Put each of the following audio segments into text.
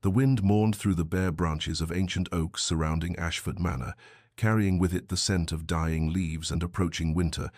The wind mourned through the bare branches of ancient oaks surrounding Ashford Manor, carrying with it the scent of dying leaves and approaching winter,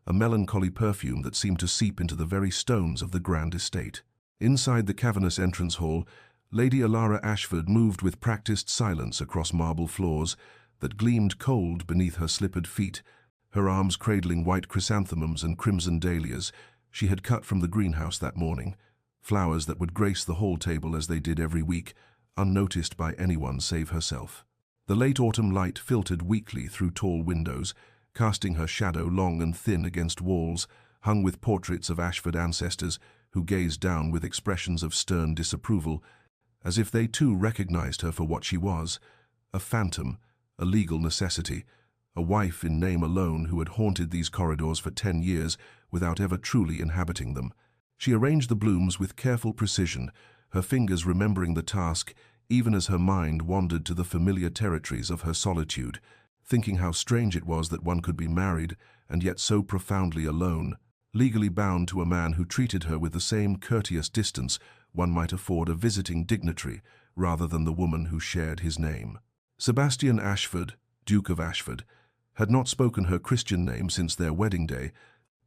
a melancholy perfume that seemed to seep into the very stones of the grand estate. Inside the cavernous entrance hall, Lady Alara Ashford moved with practiced silence across marble floors that gleamed cold beneath her slippered feet, her arms cradling white chrysanthemums and crimson dahlias she had cut from the greenhouse that morning, flowers that would grace the hall table as they did every week, unnoticed by anyone save herself. The late autumn light filtered weakly through tall windows, casting her shadow long and thin against walls hung with portraits of Ashford ancestors who gazed down with expressions of stern disapproval, as if they too recognized her for what she was, a phantom, a legal necessity, a wife in name alone who had haunted these corridors for 10 years without ever truly inhabiting them. She arranged the blooms with careful precision, her fingers remembering the task even as her mind wandered to the familiar territories of her solitude, thinking how strange it was that one could be married and yet so profoundly alone, legally bound to a man who treated her with the same courteous distance one might afford a visiting dignitary rather than the woman who shared his name. Sebastian Ashford, Duke of Ashford, had not spoken her Christian name since their wedding day,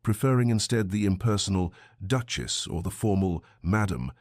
preferring instead the impersonal Duchess or the formal Madam,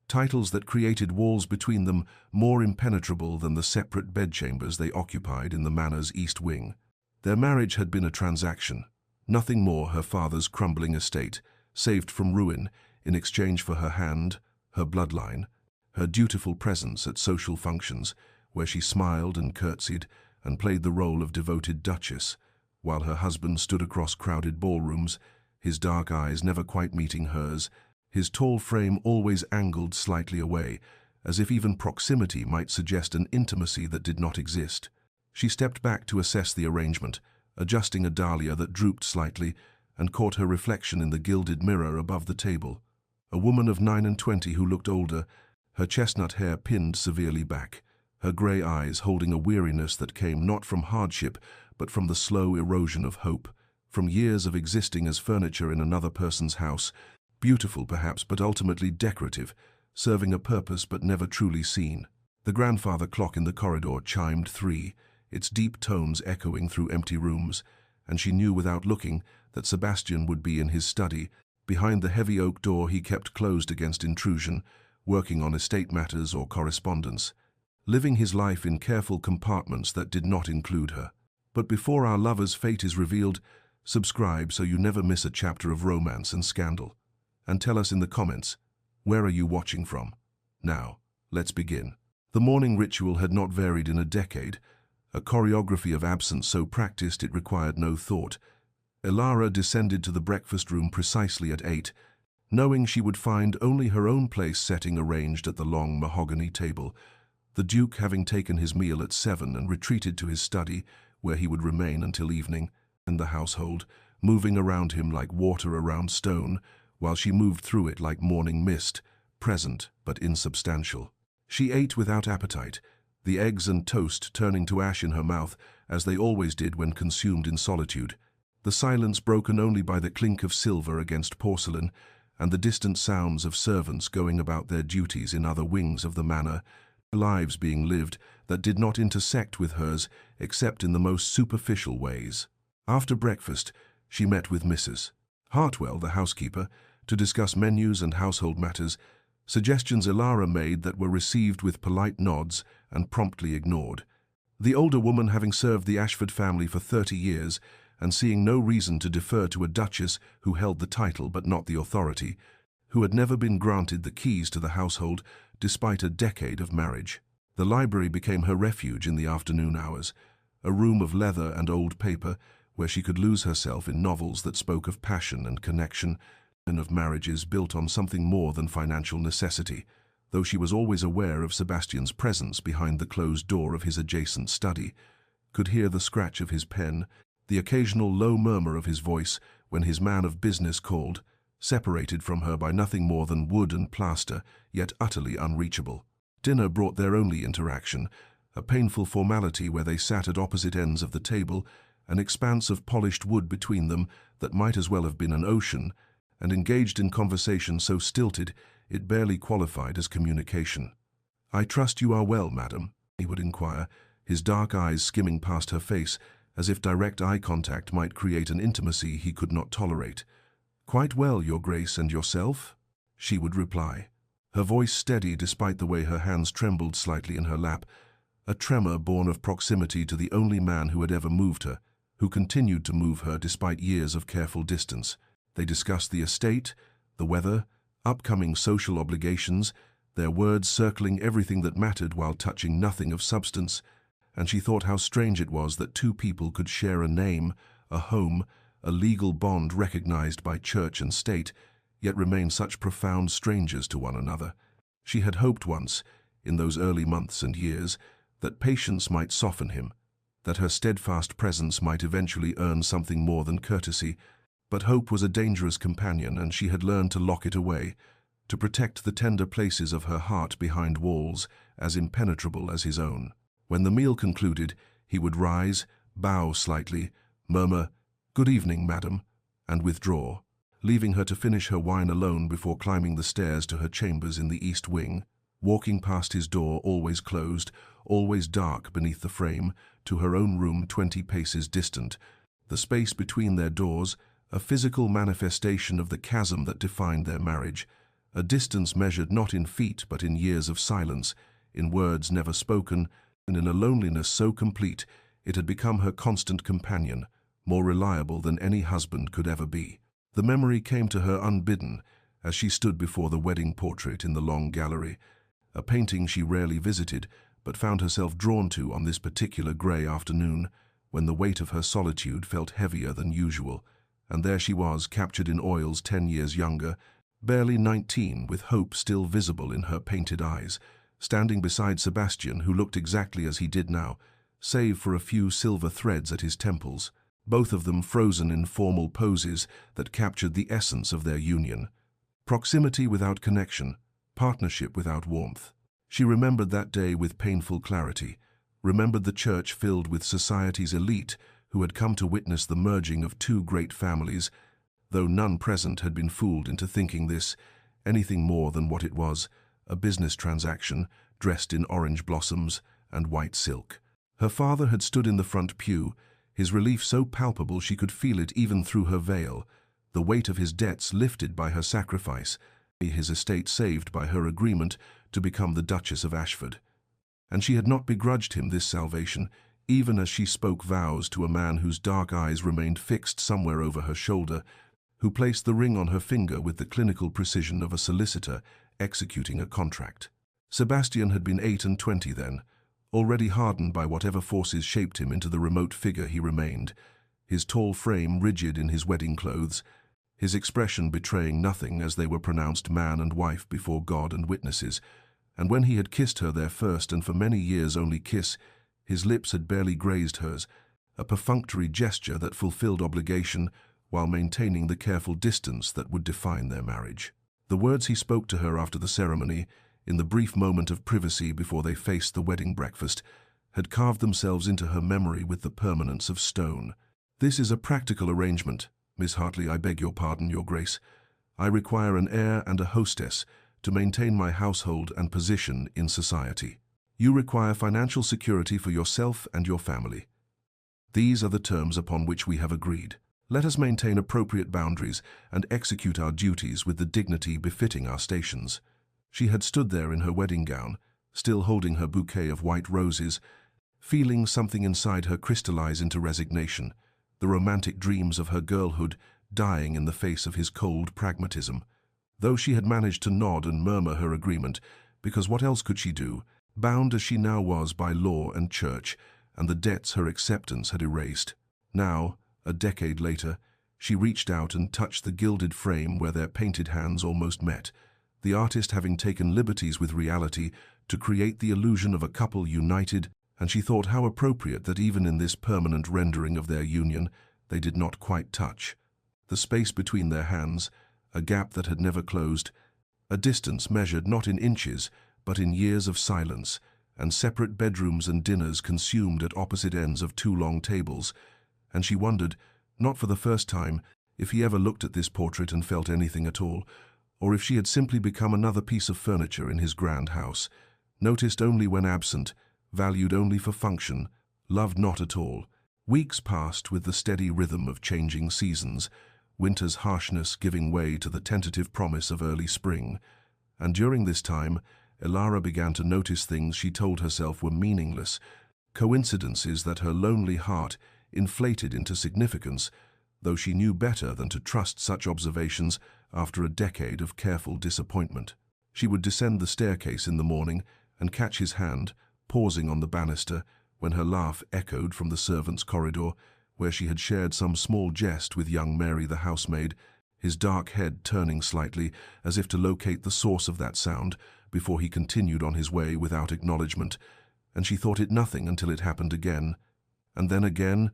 titles that created walls between them more impenetrable than the separate bedchambers they occupied in the manor's east wing. Their marriage had been a transaction, nothing more her father's crumbling estate, saved from ruin in exchange for her hand, her bloodline, her dutiful presence at social functions, where she smiled and curtsied and played the role of devoted duchess, while her husband stood across crowded ballrooms, his dark eyes never quite meeting hers, his tall frame always angled slightly away, as if even proximity might suggest an intimacy that did not exist. She stepped back to assess the arrangement, adjusting a dahlia that drooped slightly, and caught her reflection in the gilded mirror above the table. A woman of 29 who looked older, her chestnut hair pinned severely back, her grey eyes holding a weariness that came not from hardship, but from the slow erosion of hope, from years of existing as furniture in another person's house, beautiful perhaps but ultimately decorative, serving a purpose but never truly seen. The grandfather clock in the corridor chimed 3, its deep tones echoing through empty rooms, and she knew without looking that Sebastian would be in his study, behind the heavy oak door he kept closed against intrusion, working on estate matters or correspondence, living his life in careful compartments that did not include her. But before our lover's fate is revealed, subscribe so you never miss a chapter of romance and scandal. And tell us in the comments, where are you watching from? Now, let's begin. The morning ritual had not varied in a decade, a choreography of absence so practiced it required no thought. Alara descended to the breakfast room precisely at 8, knowing she would find only her own place setting arranged at the long mahogany table, the Duke having taken his meal at 7 and retreated to his study, where he would remain until evening, and the household, moving around him like water around stone, while she moved through it like morning mist, present but insubstantial. She ate without appetite, the eggs and toast turning to ash in her mouth, as they always did when consumed in solitude, the silence broken only by the clink of silver against porcelain and the distant sounds of servants going about their duties in other wings of the manor, lives being lived that did not intersect with hers except in the most superficial ways. After breakfast, she met with Mrs. Hartwell, the housekeeper, to discuss menus and household matters, suggestions Alara made that were received with polite nods and promptly ignored. The older woman, having served the Ashford family for 30 years and seeing no reason to defer to a duchess who held the title but not the authority, who had never been granted the keys to the household despite a decade of marriage. The library became her refuge in the afternoon hours, a room of leather and old paper where she could lose herself in novels that spoke of passion and connection, and of marriages built on something more than financial necessity, though she was always aware of Sebastian's presence behind the closed door of his adjacent study, could hear the scratch of his pen, the occasional low murmur of his voice when his man of business called, separated from her by nothing more than wood and plaster, yet utterly unreachable. Dinner brought their only interaction, a painful formality where they sat at opposite ends of the table, an expanse of polished wood between them that might as well have been an ocean, and engaged in conversation so stilted it barely qualified as communication. "I trust you are well, madam," he would inquire, his dark eyes skimming past her face, as if direct eye contact might create an intimacy he could not tolerate. "Quite well, your grace, and yourself?" she would reply, her voice steady despite the way her hands trembled slightly in her lap, a tremor born of proximity to the only man who had ever moved her, who continued to move her despite years of careful distance. They discussed the estate, the weather, upcoming social obligations, their words circling everything that mattered while touching nothing of substance, and she thought how strange it was that two people could share a name, a home, a legal bond recognized by church and state, yet remain such profound strangers to one another. She had hoped once, in those early months and years, that patience might soften him, that her steadfast presence might eventually earn something more than courtesy, but hope was a dangerous companion, and she had learned to lock it away, to protect the tender places of her heart behind walls as impenetrable as his own. When the meal concluded, he would rise, bow slightly, murmur, "Good evening, madam," and withdraw, leaving her to finish her wine alone before climbing the stairs to her chambers in the east wing, walking past his door always closed, always dark beneath the frame, to her own room 20 paces distant, the space between their doors, a physical manifestation of the chasm that defined their marriage, a distance measured not in feet but in years of silence, in words never spoken, and in a loneliness so complete it had become her constant companion, more reliable than any husband could ever be. The memory came to her unbidden as she stood before the wedding portrait in the long gallery, a painting she rarely visited but found herself drawn to on this particular grey afternoon, when the weight of her solitude felt heavier than usual, and there she was, captured in oils 10 years younger, barely 19, with hope still visible in her painted eyes, standing beside Sebastian, who looked exactly as he did now, save for a few silver threads at his temples, both of them frozen in formal poses that captured the essence of their union. Proximity without connection, partnership without warmth. She remembered that day with painful clarity, remembered the church filled with society's elite who had come to witness the merging of two great families, though none present had been fooled into thinking this anything more than what it was, a business transaction dressed in orange blossoms and white silk. Her father had stood in the front pew, his relief so palpable she could feel it even through her veil, the weight of his debts lifted by her sacrifice, his estate saved by her agreement to become the Duchess of Ashford. And she had not begrudged him this salvation, even as she spoke vows to a man whose dark eyes remained fixed somewhere over her shoulder, who placed the ring on her finger with the clinical precision of a solicitor executing a contract. Sebastian had been 28 then, already hardened by whatever forces shaped him into the remote figure he remained, his tall frame rigid in his wedding clothes, his expression betraying nothing as they were pronounced man and wife before God and witnesses, and when he had kissed her their first and for many years only kiss, his lips had barely grazed hers, a perfunctory gesture that fulfilled obligation while maintaining the careful distance that would define their marriage. The words he spoke to her after the ceremony, in the brief moment of privacy before they faced the wedding breakfast, had carved themselves into her memory with the permanence of stone. "This is a practical arrangement. Miss Hartley, I beg your pardon, Your Grace. I require an heir and a hostess to maintain my household and position in society. You require financial security for yourself and your family. These are the terms upon which we have agreed. Let us maintain appropriate boundaries and execute our duties with the dignity befitting our stations." She had stood there in her wedding gown, still holding her bouquet of white roses, feeling something inside her crystallize into resignation, the romantic dreams of her girlhood dying in the face of his cold pragmatism. Though she had managed to nod and murmur her agreement, because what else could she do, bound as she now was by law and church, and the debts her acceptance had erased. Now, a decade later, she reached out and touched the gilded frame where their painted hands almost met, the artist having taken liberties with reality to create the illusion of a couple united, and she thought how appropriate that even in this permanent rendering of their union, they did not quite touch. The space between their hands, a gap that had never closed, a distance measured not in inches, but in years of silence, and separate bedrooms and dinners consumed at opposite ends of 2 long tables, and she wondered, not for the first time, if he ever looked at this portrait and felt anything at all, or if she had simply become another piece of furniture in his grand house, noticed only when absent, valued only for function, loved not at all. Weeks passed with the steady rhythm of changing seasons, winter's harshness giving way to the tentative promise of early spring. And during this time, Elara began to notice things she told herself were meaningless, coincidences that her lonely heart inflated into significance, though she knew better than to trust such observations after a decade of careful disappointment. She would descend the staircase in the morning and catch his hand, pausing on the banister, when her laugh echoed from the servants' corridor, where she had shared some small jest with young Mary the housemaid, his dark head turning slightly as if to locate the source of that sound before he continued on his way without acknowledgement, and she thought it nothing until it happened again, and then again,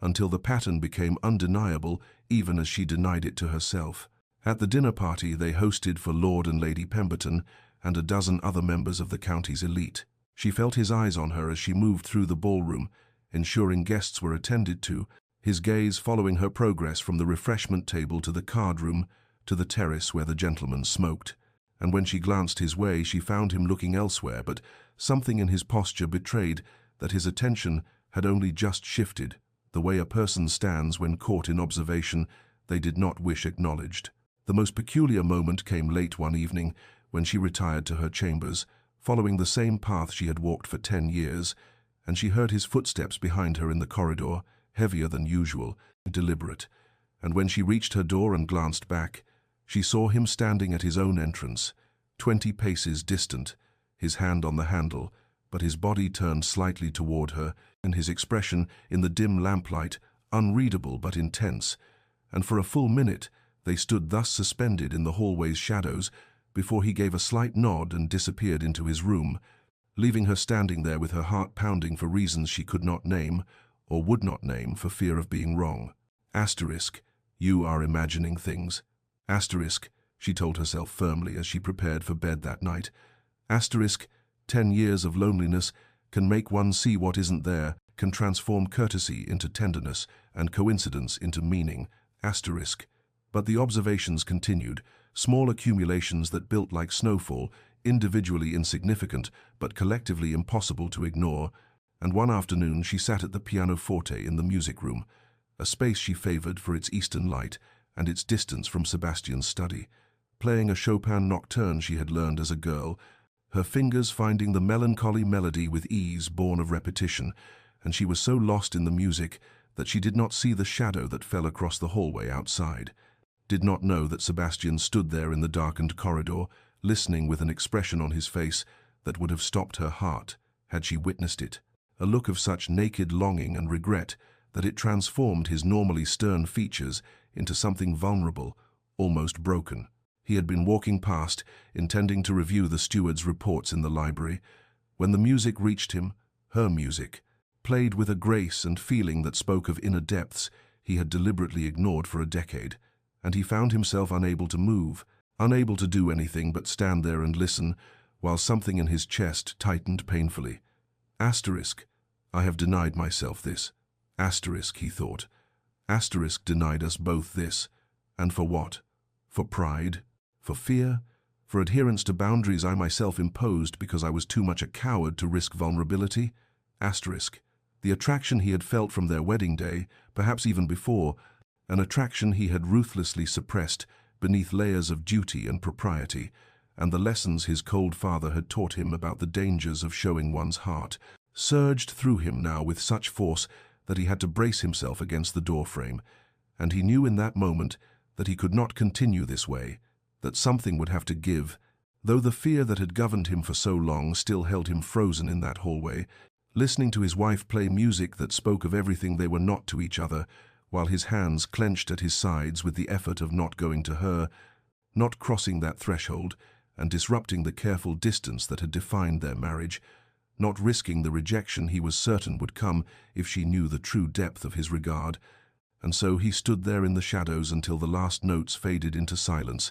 until the pattern became undeniable even as she denied it to herself. At the dinner party they hosted for Lord and Lady Pemberton and a dozen other members of the county's elite. She felt his eyes on her as she moved through the ballroom, ensuring guests were attended to, his gaze following her progress from the refreshment table to the card room to the terrace where the gentlemen smoked. And when she glanced his way, she found him looking elsewhere, but something in his posture betrayed that his attention had only just shifted, the way a person stands when caught in observation they did not wish acknowledged. The most peculiar moment came late one evening when she retired to her chambers, following the same path she had walked for 10 years, and she heard his footsteps behind her in the corridor, heavier than usual, deliberate. And when she reached her door and glanced back, she saw him standing at his own entrance, 20 paces distant, his hand on the handle, but his body turned slightly toward her, and his expression, in the dim lamplight, unreadable but intense. And for a full minute they stood thus suspended in the hallway's shadows before he gave a slight nod and disappeared into his room, leaving her standing there with her heart pounding for reasons she could not name, or would not name for fear of being wrong. Asterisk, you are imagining things. Asterisk, she told herself firmly as she prepared for bed that night. Asterisk, 10 years of loneliness can make one see what isn't there, can transform courtesy into tenderness and coincidence into meaning. Asterisk. But the observations continued, small accumulations that built like snowfall, individually insignificant but collectively impossible to ignore, and one afternoon she sat at the pianoforte in the music room, a space she favored for its eastern light and its distance from Sebastian's study, playing a Chopin nocturne she had learned as a girl, her fingers finding the melancholy melody with ease born of repetition, and she was so lost in the music that she did not see the shadow that fell across the hallway outside, did not know that Sebastian stood there in the darkened corridor, listening with an expression on his face that would have stopped her heart had she witnessed it, a look of such naked longing and regret that it transformed his normally stern features into something vulnerable, almost broken. He had been walking past, intending to review the steward's reports in the library, when the music reached him, her music, played with a grace and feeling that spoke of inner depths he had deliberately ignored for a decade, and he found himself unable to move, unable to do anything but stand there and listen, while something in his chest tightened painfully. Asterisk, I have denied myself this. Asterisk, he thought. Asterisk denied us both this. And for what? For pride? For fear? For adherence to boundaries I myself imposed because I was too much a coward to risk vulnerability? Asterisk. The attraction he had felt from their wedding day, perhaps even before, an attraction he had ruthlessly suppressed beneath layers of duty and propriety, and the lessons his cold father had taught him about the dangers of showing one's heart, surged through him now with such force that he had to brace himself against the doorframe, and he knew in that moment that he could not continue this way, that something would have to give, though the fear that had governed him for so long still held him frozen in that hallway, listening to his wife play music that spoke of everything they were not to each other, while his hands clenched at his sides with the effort of not going to her, not crossing that threshold and disrupting the careful distance that had defined their marriage, not risking the rejection he was certain would come if she knew the true depth of his regard. And so he stood there in the shadows until the last notes faded into silence,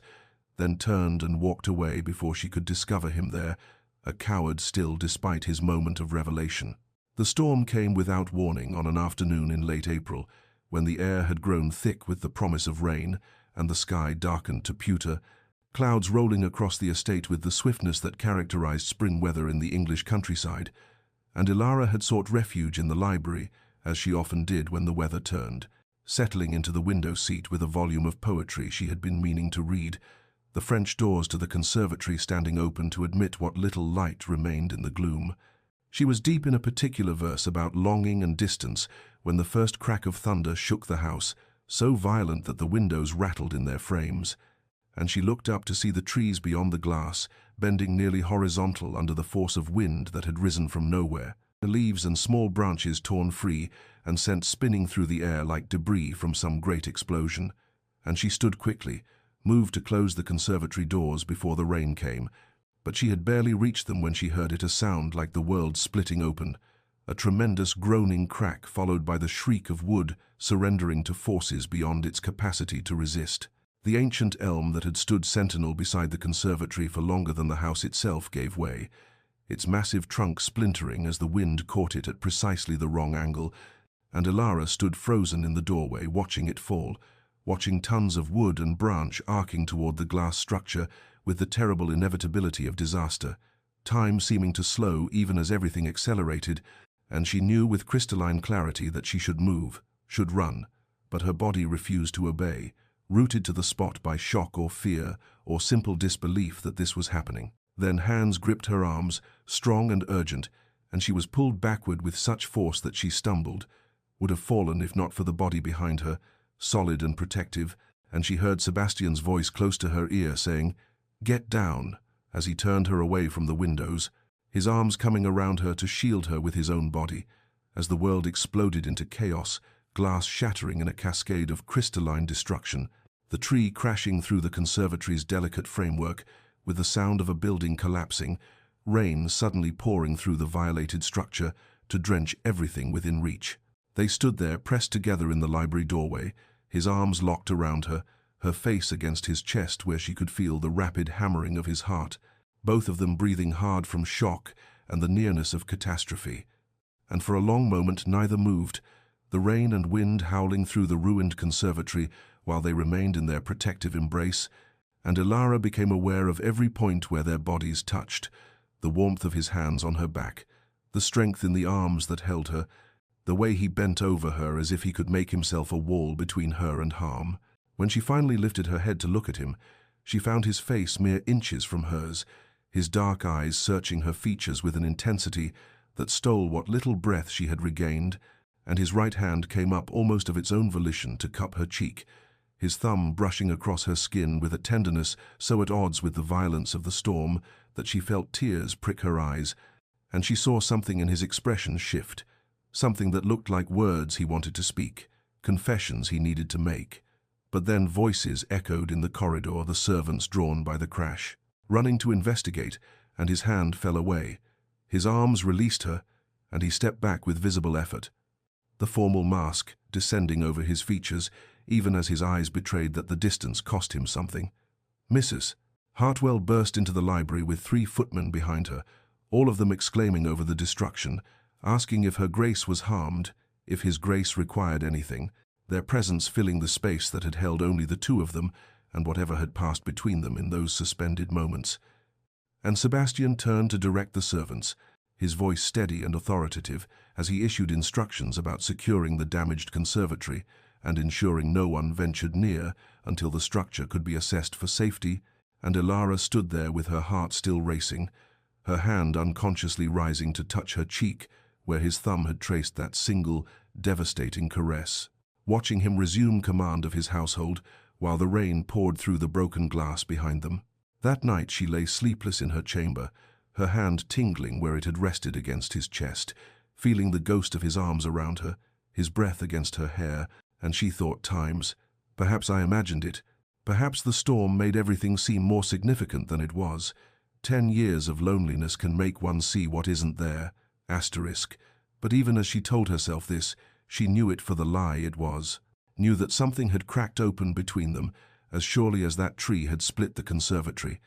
then turned and walked away before she could discover him there, a coward still despite his moment of revelation. The storm came without warning on an afternoon in late April, when the air had grown thick with the promise of rain and the sky darkened to pewter, clouds rolling across the estate with the swiftness that characterized spring weather in the English countryside, and Ilara had sought refuge in the library, as she often did when the weather turned, settling into the window seat with a volume of poetry she had been meaning to read, the French doors to the conservatory standing open to admit what little light remained in the gloom. She was deep in a particular verse about longing and distance when the first crack of thunder shook the house, so violent that the windows rattled in their frames, and she looked up to see the trees beyond the glass, bending nearly horizontal under the force of wind that had risen from nowhere, the leaves and small branches torn free and sent spinning through the air like debris from some great explosion. And she stood quickly, moved to close the conservatory doors before the rain came, but she had barely reached them when she heard it a sound like the world splitting open, a tremendous groaning crack followed by the shriek of wood surrendering to forces beyond its capacity to resist. The ancient elm that had stood sentinel beside the conservatory for longer than the house itself gave way, its massive trunk splintering as the wind caught it at precisely the wrong angle, and Ilara stood frozen in the doorway watching it fall, watching tons of wood and branch arcing toward the glass structure with the terrible inevitability of disaster, time seeming to slow even as everything accelerated, and she knew with crystalline clarity that she should move, should run, but her body refused to obey, rooted to the spot by shock or fear or simple disbelief that this was happening. Then hands gripped her arms, strong and urgent, and she was pulled backward with such force that she stumbled, would have fallen if not for the body behind her, solid and protective, and she heard Sebastian's voice close to her ear saying, "Get down," as he turned her away from the windows, his arms coming around her to shield her with his own body, as the world exploded into chaos, glass shattering in a cascade of crystalline destruction, the tree crashing through the conservatory's delicate framework with the sound of a building collapsing, rain suddenly pouring through the violated structure to drench everything within reach. They stood there pressed together in the library doorway, his arms locked around her, her face against his chest where she could feel the rapid hammering of his heart, both of them breathing hard from shock and the nearness of catastrophe. And for a long moment neither moved, the rain and wind howling through the ruined conservatory while they remained in their protective embrace, and Ilara became aware of every point where their bodies touched, the warmth of his hands on her back, the strength in the arms that held her, the way he bent over her as if he could make himself a wall between her and harm. When she finally lifted her head to look at him, she found his face mere inches from hers, his dark eyes searching her features with an intensity that stole what little breath she had regained, and his right hand came up almost of its own volition to cup her cheek, his thumb brushing across her skin with a tenderness so at odds with the violence of the storm that she felt tears prick her eyes, and she saw something in his expression shift, something that looked like words he wanted to speak, confessions he needed to make. But then voices echoed in the corridor, the servants drawn by the crash. Running to investigate, and his hand fell away. His arms released her, and he stepped back with visible effort, the formal mask descending over his features, even as his eyes betrayed that the distance cost him something. "Mrs." Hartwell burst into the library with 3 footmen behind her, all of them exclaiming over the destruction, asking if her grace was harmed, if his grace required anything, their presence filling the space that had held only the 2 of them and whatever had passed between them in those suspended moments. And Sebastian turned to direct the servants, his voice steady and authoritative as he issued instructions about securing the damaged conservatory and ensuring no one ventured near until the structure could be assessed for safety, and Ilara stood there with her heart still racing, her hand unconsciously rising to touch her cheek where his thumb had traced that single, devastating caress, watching him resume command of his household while the rain poured through the broken glass behind them. That night she lay sleepless in her chamber, her hand tingling where it had rested against his chest, feeling the ghost of his arms around her, his breath against her hair, and she thought times, perhaps I imagined it, perhaps the storm made everything seem more significant than it was. 10 years of loneliness can make one see what isn't there, asterisk. But even as she told herself this, she knew it for the lie it was, knew that something had cracked open between them, as surely as that tree had split the conservatory,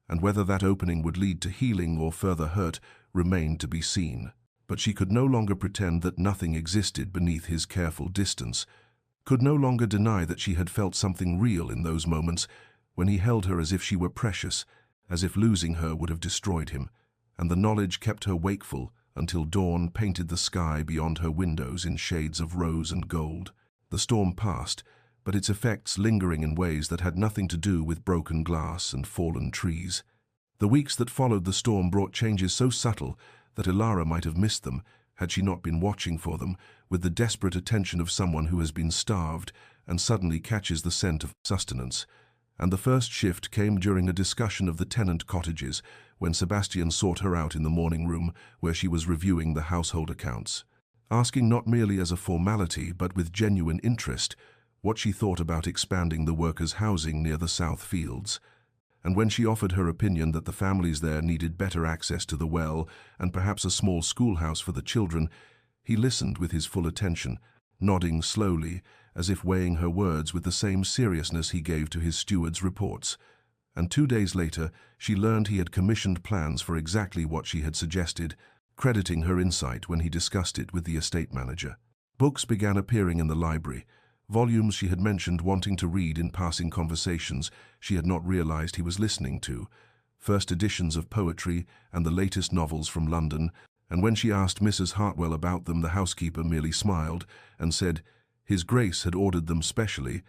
and whether that opening would lead to healing or further hurt remained to be seen. But she could no longer pretend that nothing existed beneath his careful distance, could no longer deny that she had felt something real in those moments when he held her as if she were precious, as if losing her would have destroyed him, and the knowledge kept her wakeful until dawn painted the sky beyond her windows in shades of rose and gold. The storm passed, but its effects lingering in ways that had nothing to do with broken glass and fallen trees. The weeks that followed the storm brought changes so subtle that Ilara might have missed them had she not been watching for them with the desperate attention of someone who has been starved and suddenly catches the scent of sustenance. And the first shift came during a discussion of the tenant cottages, when Sebastian sought her out in the morning room where she was reviewing the household accounts, asking not merely as a formality but with genuine interest what she thought about expanding the workers' housing near the South Fields. And when she offered her opinion that the families there needed better access to the well and perhaps a small schoolhouse for the children, he listened with his full attention, nodding slowly, as if weighing her words with the same seriousness he gave to his steward's reports. And 2 days later, she learned he had commissioned plans for exactly what she had suggested, crediting her insight when he discussed it with the estate manager. Books began appearing in the library, volumes she had mentioned wanting to read in passing conversations she had not realized he was listening to, first editions of poetry and the latest novels from London, and when she asked Mrs. Hartwell about them, the housekeeper merely smiled and said His Grace had ordered them specially,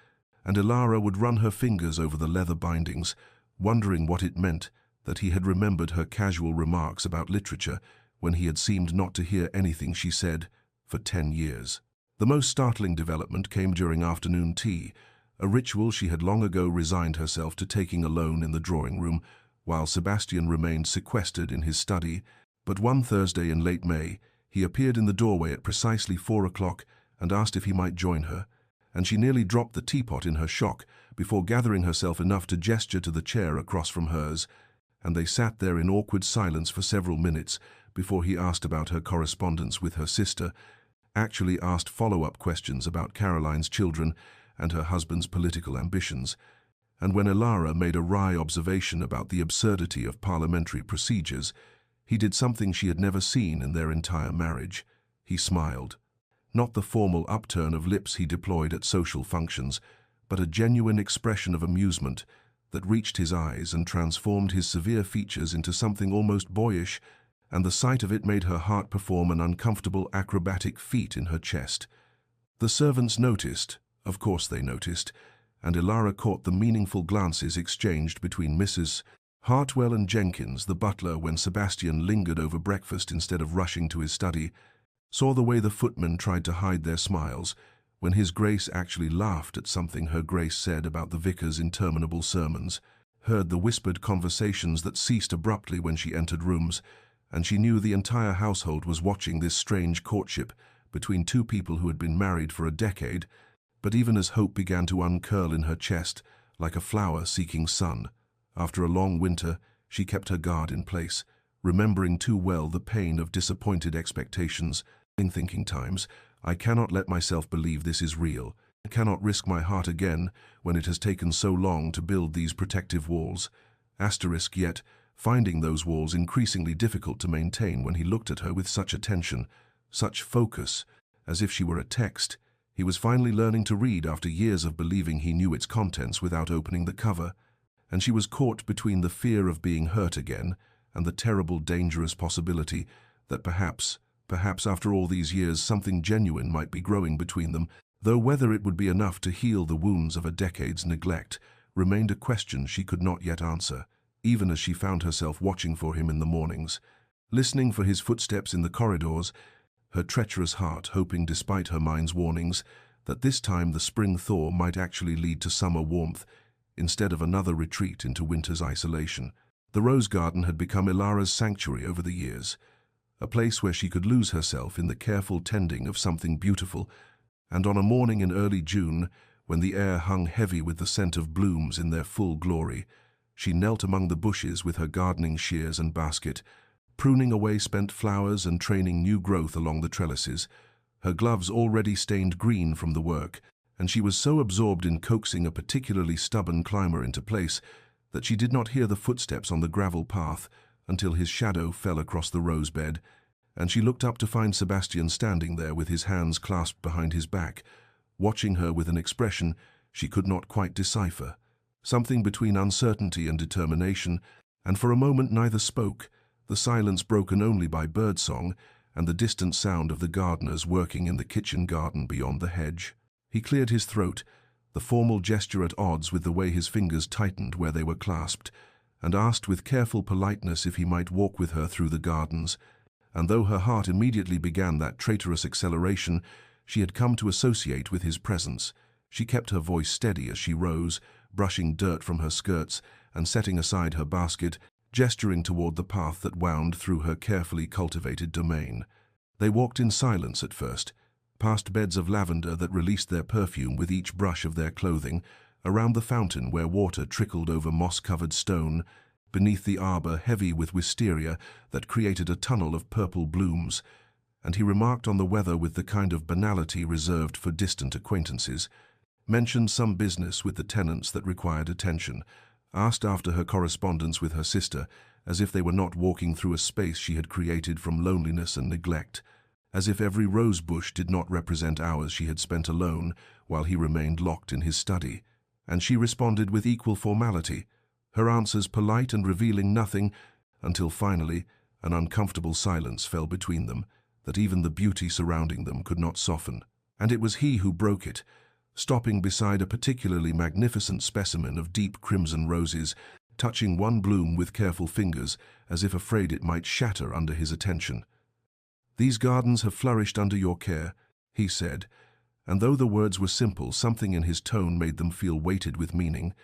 and Ilara would run her fingers over the leather bindings, wondering what it meant that he had remembered her casual remarks about literature when he had seemed not to hear anything she said for 10 years. The most startling development came during afternoon tea, a ritual she had long ago resigned herself to taking alone in the drawing room, while Sebastian remained sequestered in his study. But one Thursday in late May, he appeared in the doorway at precisely 4 o'clock and asked if he might join her, and she nearly dropped the teapot in her shock before gathering herself enough to gesture to the chair across from hers, and they sat there in awkward silence for several minutes before he asked about her correspondence with her sister, actually asked follow-up questions about Caroline's children and her husband's political ambitions, and when Ilara made a wry observation about the absurdity of parliamentary procedures, he did something she had never seen in their entire marriage. He smiled. Not the formal upturn of lips he deployed at social functions, but a genuine expression of amusement that reached his eyes and transformed his severe features into something almost boyish, and the sight of it made her heart perform an uncomfortable acrobatic feat in her chest. The servants noticed, of course they noticed, and Ilara caught the meaningful glances exchanged between Mrs. Hartwell and Jenkins, the butler, when Sebastian lingered over breakfast instead of rushing to his study, saw the way the footmen tried to hide their smiles, when His Grace actually laughed at something Her Grace said about the vicar's interminable sermons, heard the whispered conversations that ceased abruptly when she entered rooms, and she knew the entire household was watching this strange courtship between two people who had been married for a decade. But even as hope began to uncurl in her chest, like a flower seeking sun, after a long winter, she kept her guard in place, remembering too well the pain of disappointed expectations. In thinking times, I cannot let myself believe this is real. I cannot risk my heart again when it has taken so long to build these protective walls. Asterisk yet, finding those walls increasingly difficult to maintain when he looked at her with such attention, such focus, as if she were a text he was finally learning to read after years of believing he knew its contents without opening the cover, and she was caught between the fear of being hurt again and the terrible, dangerous possibility that perhaps after all these years something genuine might be growing between them, though whether it would be enough to heal the wounds of a decade's neglect remained a question she could not yet answer, even as she found herself watching for him in the mornings, listening for his footsteps in the corridors, her treacherous heart hoping, despite her mind's warnings, that this time the spring thaw might actually lead to summer warmth instead of another retreat into winter's isolation. The rose garden had become Ilara's sanctuary over the years, a place where she could lose herself in the careful tending of something beautiful, and on a morning in early June, when the air hung heavy with the scent of blooms in their full glory, she knelt among the bushes with her gardening shears and basket, pruning away spent flowers and training new growth along the trellises, her gloves already stained green from the work, and she was so absorbed in coaxing a particularly stubborn climber into place that she did not hear the footsteps on the gravel path until his shadow fell across the rose bed, and she looked up to find Sebastian standing there with his hands clasped behind his back, watching her with an expression she could not quite decipher. something between uncertainty and determination, and for a moment neither spoke, the silence broken only by birdsong and the distant sound of the gardeners working in the kitchen garden beyond the hedge. He cleared his throat, the formal gesture at odds with the way his fingers tightened where they were clasped, and asked with careful politeness if he might walk with her through the gardens. And though her heart immediately began that traitorous acceleration she had come to associate with his presence, she kept her voice steady as she rose, brushing dirt from her skirts and setting aside her basket, gesturing toward the path that wound through her carefully cultivated domain. They walked in silence at first, past beds of lavender that released their perfume with each brush of their clothing, around the fountain where water trickled over moss-covered stone, beneath the arbor heavy with wisteria that created a tunnel of purple blooms, and he remarked on the weather with the kind of banality reserved for distant acquaintances, mentioned some business with the tenants that required attention, asked after her correspondence with her sister, as if they were not walking through a space she had created from loneliness and neglect, as if every rose bush did not represent hours she had spent alone while he remained locked in his study. And she responded with equal formality, her answers polite and revealing nothing, until finally an uncomfortable silence fell between them that even the beauty surrounding them could not soften. And it was he who broke it, stopping beside a particularly magnificent specimen of deep crimson roses, touching one bloom with careful fingers as if afraid it might shatter under his attention. "These gardens have flourished under your care," he said, and though the words were simple, something in his tone made them feel weighted with meaning,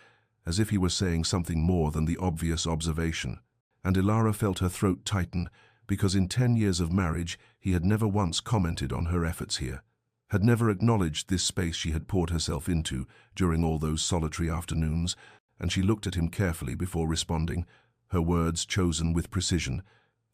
as if he were saying something more than the obvious observation. And Ilara felt her throat tighten, because in 10 years of marriage he had never once commented on her efforts here, had never acknowledged this space she had poured herself into during all those solitary afternoons, and she looked at him carefully before responding, her words chosen with precision.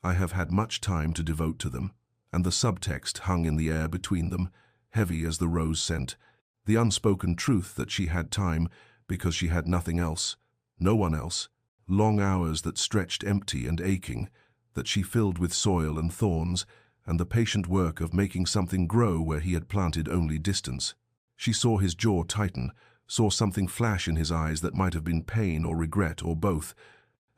"I have had much time to devote to them," and the subtext hung in the air between them, heavy as the rose scent, the unspoken truth that she had time because she had nothing else, no one else, long hours that stretched empty and aching, that she filled with soil and thorns, and the patient work of making something grow where he had planted only distance. She saw his jaw tighten, saw something flash in his eyes that might have been pain or regret or both,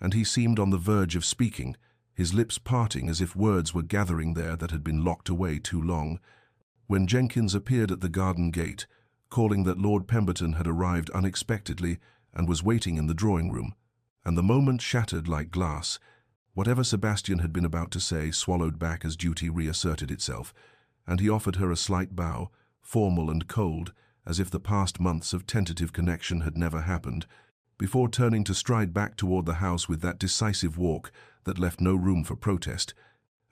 and he seemed on the verge of speaking, his lips parting as if words were gathering there that had been locked away too long, when Jenkins appeared at the garden gate, calling that Lord Pemberton had arrived unexpectedly and was waiting in the drawing-room, and the moment shattered like glass. Whatever Sebastian had been about to say swallowed back as duty reasserted itself, and he offered her a slight bow, formal and cold, as if the past months of tentative connection had never happened, before turning to stride back toward the house with that decisive walk that left no room for protest,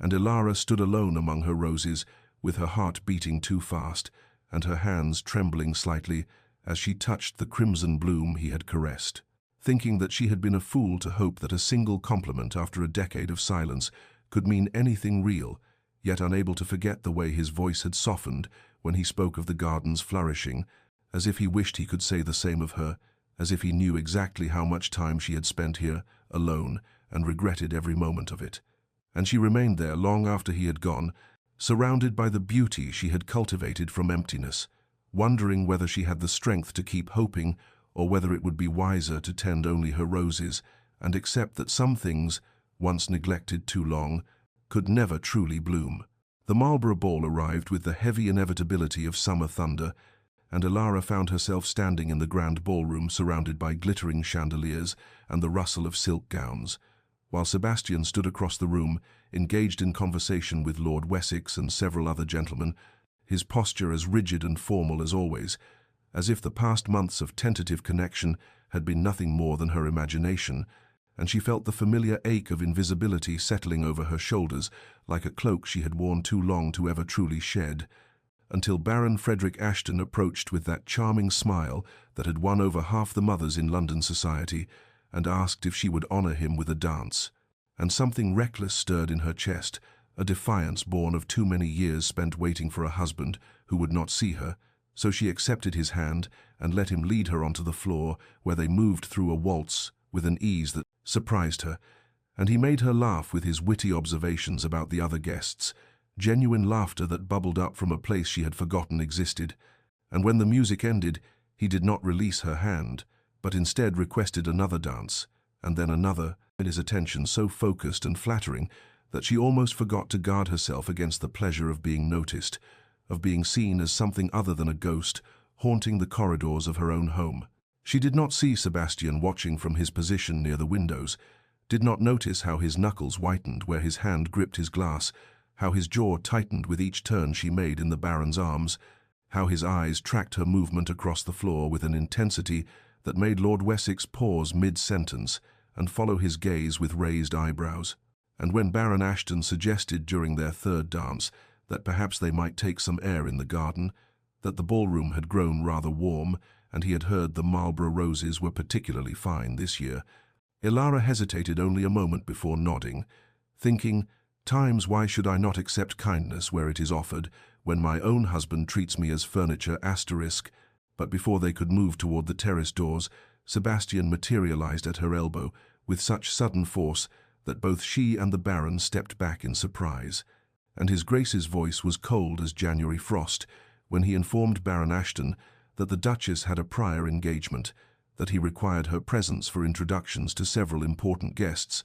and Ilara stood alone among her roses, with her heart beating too fast, and her hands trembling slightly as she touched the crimson bloom he had caressed, thinking that she had been a fool to hope that a single compliment after a decade of silence could mean anything real, yet unable to forget the way his voice had softened when he spoke of the gardens flourishing, as if he wished he could say the same of her, as if he knew exactly how much time she had spent here, alone, and regretted every moment of it. And she remained there long after he had gone, surrounded by the beauty she had cultivated from emptiness, wondering whether she had the strength to keep hoping or whether it would be wiser to tend only her roses and accept that some things, once neglected too long, could never truly bloom. The Marlborough Ball arrived with the heavy inevitability of summer thunder, and Ilara found herself standing in the grand ballroom surrounded by glittering chandeliers and the rustle of silk gowns, while Sebastian stood across the room, engaged in conversation with Lord Wessex and several other gentlemen, his posture as rigid and formal as always, as if the past months of tentative connection had been nothing more than her imagination, and she felt the familiar ache of invisibility settling over her shoulders like a cloak she had worn too long to ever truly shed, until Baron Frederick Ashton approached with that charming smile that had won over half the mothers in London society, and asked if she would honor him with a dance. And something reckless stirred in her chest, a defiance born of too many years spent waiting for a husband who would not see her, so she accepted his hand and let him lead her onto the floor, where they moved through a waltz with an ease that surprised her, and he made her laugh with his witty observations about the other guests, genuine laughter that bubbled up from a place she had forgotten existed. And when the music ended, he did not release her hand, but instead requested another dance, and then another, and his attention so focused and flattering that she almost forgot to guard herself against the pleasure of being noticed, of being seen as something other than a ghost, haunting the corridors of her own home. She did not see Sebastian watching from his position near the windows, did not notice how his knuckles whitened where his hand gripped his glass, how his jaw tightened with each turn she made in the Baron's arms, how his eyes tracked her movement across the floor with an intensity that made Lord Wessex pause mid-sentence and follow his gaze with raised eyebrows. And when Baron Ashton suggested during their third dance that perhaps they might take some air in the garden, that the ballroom had grown rather warm, and he had heard the Marlborough roses were particularly fine this year, Ilara hesitated only a moment before nodding, thinking, "Times, why should I not accept kindness where it is offered, when my own husband treats me as furniture asterisk?" But before they could move toward the terrace doors, Sebastian materialized at her elbow with such sudden force that both she and the Baron stepped back in surprise, and his Grace's voice was cold as January frost when he informed Baron Ashton that the Duchess had a prior engagement, that he required her presence for introductions to several important guests,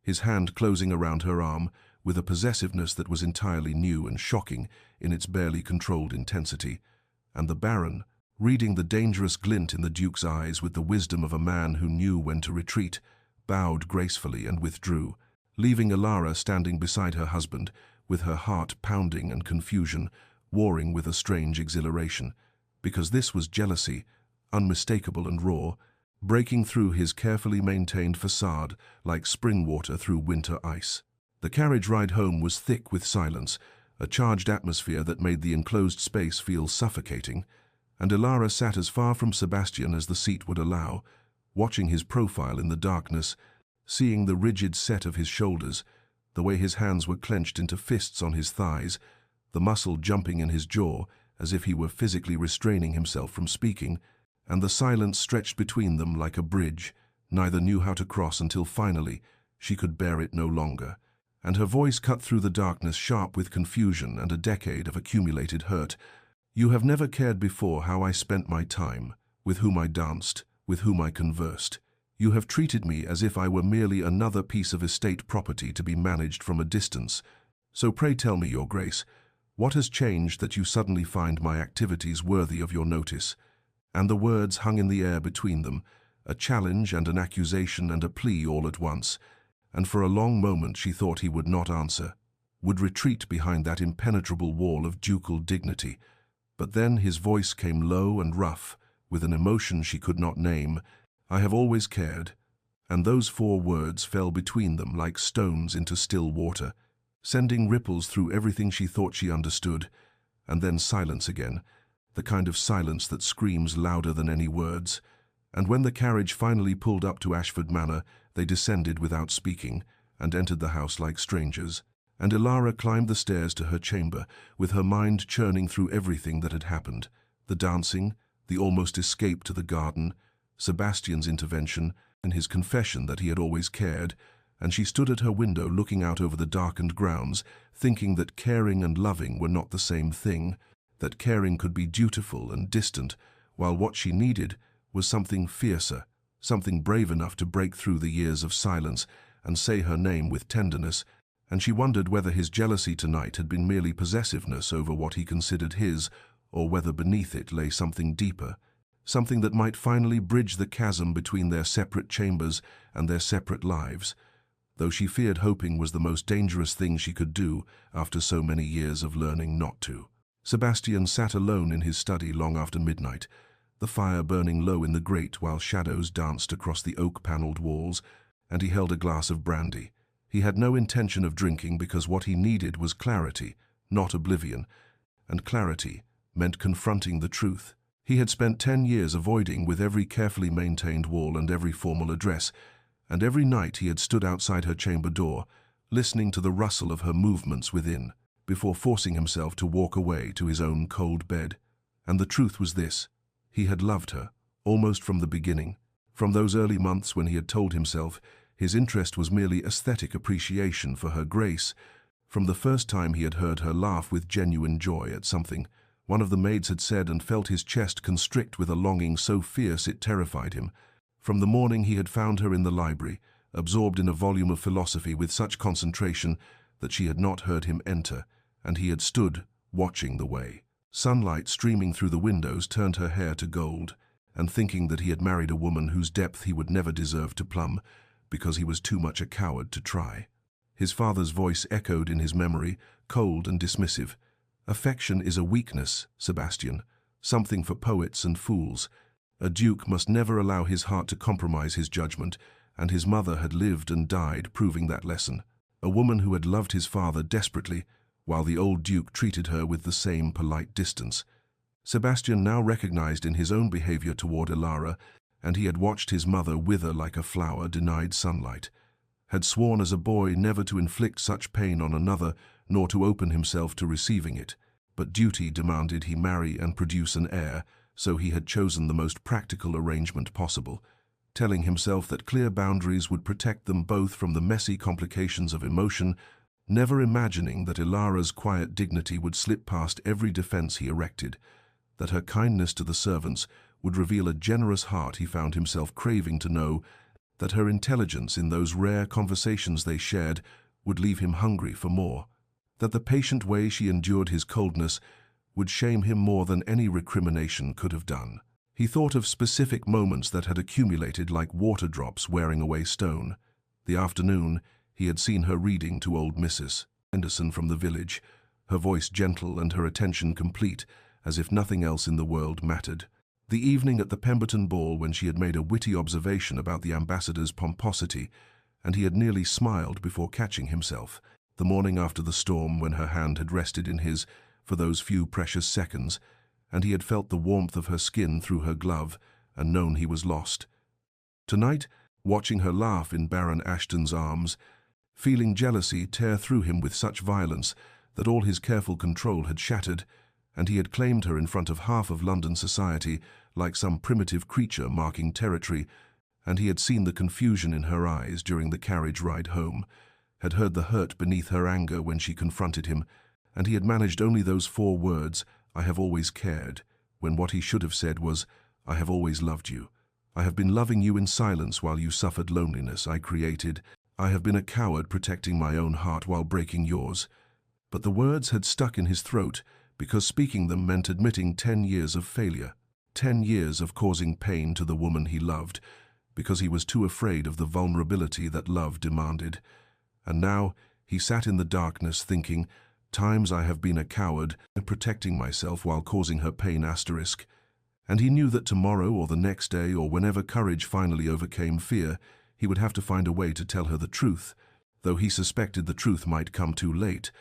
his hand closing around her arm with a possessiveness that was entirely new and shocking in its barely controlled intensity, and the Baron, reading the dangerous glint in the Duke's eyes with the wisdom of a man who knew when to retreat, bowed gracefully and withdrew, leaving Ilara standing beside her husband, with her heart pounding and confusion, warring with a strange exhilaration, because this was jealousy, unmistakable and raw, breaking through his carefully maintained facade like spring water through winter ice. The carriage ride home was thick with silence, a charged atmosphere that made the enclosed space feel suffocating, and Ilara sat as far from Sebastian as the seat would allow, watching his profile in the darkness, seeing the rigid set of his shoulders, the way his hands were clenched into fists on his thighs, the muscle jumping in his jaw as if he were physically restraining himself from speaking, and the silence stretched between them like a bridge neither knew how to cross until finally she could bear it no longer, and her voice cut through the darkness sharp with confusion and a decade of accumulated hurt. "You have never cared before how I spent my time, with whom I danced, with whom I conversed. You have treated me as if I were merely another piece of estate property to be managed from a distance. So pray tell me, Your Grace, what has changed that you suddenly find my activities worthy of your notice?" And the words hung in the air between them, a challenge and an accusation and a plea all at once, and for a long moment she thought he would not answer, would retreat behind that impenetrable wall of ducal dignity. But then his voice came low and rough, with an emotion she could not name. "I have always cared," and those 4 words fell between them like stones into still water, sending ripples through everything she thought she understood, and then silence again, the kind of silence that screams louder than any words. And when the carriage finally pulled up to Ashford Manor, they descended without speaking, and entered the house like strangers, and Ilara climbed the stairs to her chamber, with her mind churning through everything that had happened, the dancing, the almost escape to the garden, Sebastian's intervention, and his confession that he had always cared, and she stood at her window looking out over the darkened grounds, thinking that caring and loving were not the same thing, that caring could be dutiful and distant, while what she needed was something fiercer, something brave enough to break through the years of silence and say her name with tenderness, and she wondered whether his jealousy tonight had been merely possessiveness over what he considered his, or whether beneath it lay something deeper, something that might finally bridge the chasm between their separate chambers and their separate lives, though she feared hoping was the most dangerous thing she could do after so many years of learning not to. Sebastian sat alone in his study long after midnight, the fire burning low in the grate while shadows danced across the oak-panelled walls, and he held a glass of brandy. He had no intention of drinking because what he needed was clarity, not oblivion, and clarity meant confronting the truth. He had spent 10 years avoiding with every carefully maintained wall and every formal address, and every night he had stood outside her chamber door, listening to the rustle of her movements within, before forcing himself to walk away to his own cold bed. And the truth was this: he had loved her, almost from the beginning. From those early months when he had told himself his interest was merely aesthetic appreciation for her grace, from the first time he had heard her laugh with genuine joy at something one of the maids had said, and felt his chest constrict with a longing so fierce it terrified him, From the morning he had found her in the library, absorbed in a volume of philosophy with such concentration that she had not heard him enter, and he had stood, watching the way. Sunlight streaming through the windows turned her hair to gold, and thinking that he had married a woman whose depth he would never deserve to plumb, because he was too much a coward to try. His father's voice echoed in his memory, cold and dismissive. Affection is a weakness, Sebastian, something for poets and fools. A duke must never allow his heart to compromise his judgment, and his mother had lived and died proving that lesson. A woman who had loved his father desperately, while the old duke treated her with the same polite distance. Sebastian now recognized in his own behavior toward Elara, and he had watched his mother wither like a flower denied sunlight, had sworn as a boy never to inflict such pain on another, nor to open himself to receiving it. But duty demanded he marry and produce an heir, so he had chosen the most practical arrangement possible, telling himself that clear boundaries would protect them both from the messy complications of emotion, never imagining that Elara's quiet dignity would slip past every defense he erected, that her kindness to the servants would reveal a generous heart he found himself craving to know, that her intelligence in those rare conversations they shared would leave him hungry for more, that the patient way she endured his coldness would shame him more than any recrimination could have done. He thought of specific moments that had accumulated like water drops wearing away stone. The afternoon, he had seen her reading to old Mrs. Henderson from the village, her voice gentle and her attention complete, as if nothing else in the world mattered. The evening at the Pemberton ball when she had made a witty observation about the ambassador's pomposity, and he had nearly smiled before catching himself. The morning after the storm when her hand had rested in his for those few precious seconds, and he had felt the warmth of her skin through her glove and known he was lost. Tonight, watching her laugh in Baron Ashton's arms, feeling jealousy tear through him with such violence that all his careful control had shattered, and he had claimed her in front of half of London society like some primitive creature marking territory, and he had seen the confusion in her eyes during the carriage ride home, had heard the hurt beneath her anger when she confronted him, and he had managed only those 4 words, "I have always cared," when what he should have said was, "I have always loved you. I have been loving you in silence while you suffered loneliness I created. I have been a coward protecting my own heart while breaking yours." But the words had stuck in his throat, because speaking them meant admitting 10 years of failure, 10 years of causing pain to the woman he loved, because he was too afraid of the vulnerability that love demanded. And now he sat in the darkness thinking, "Times I have been a coward, protecting myself while causing her pain asterisk." And he knew that tomorrow or the next day or whenever courage finally overcame fear, he would have to find a way to tell her the truth, though he suspected the truth might come too late,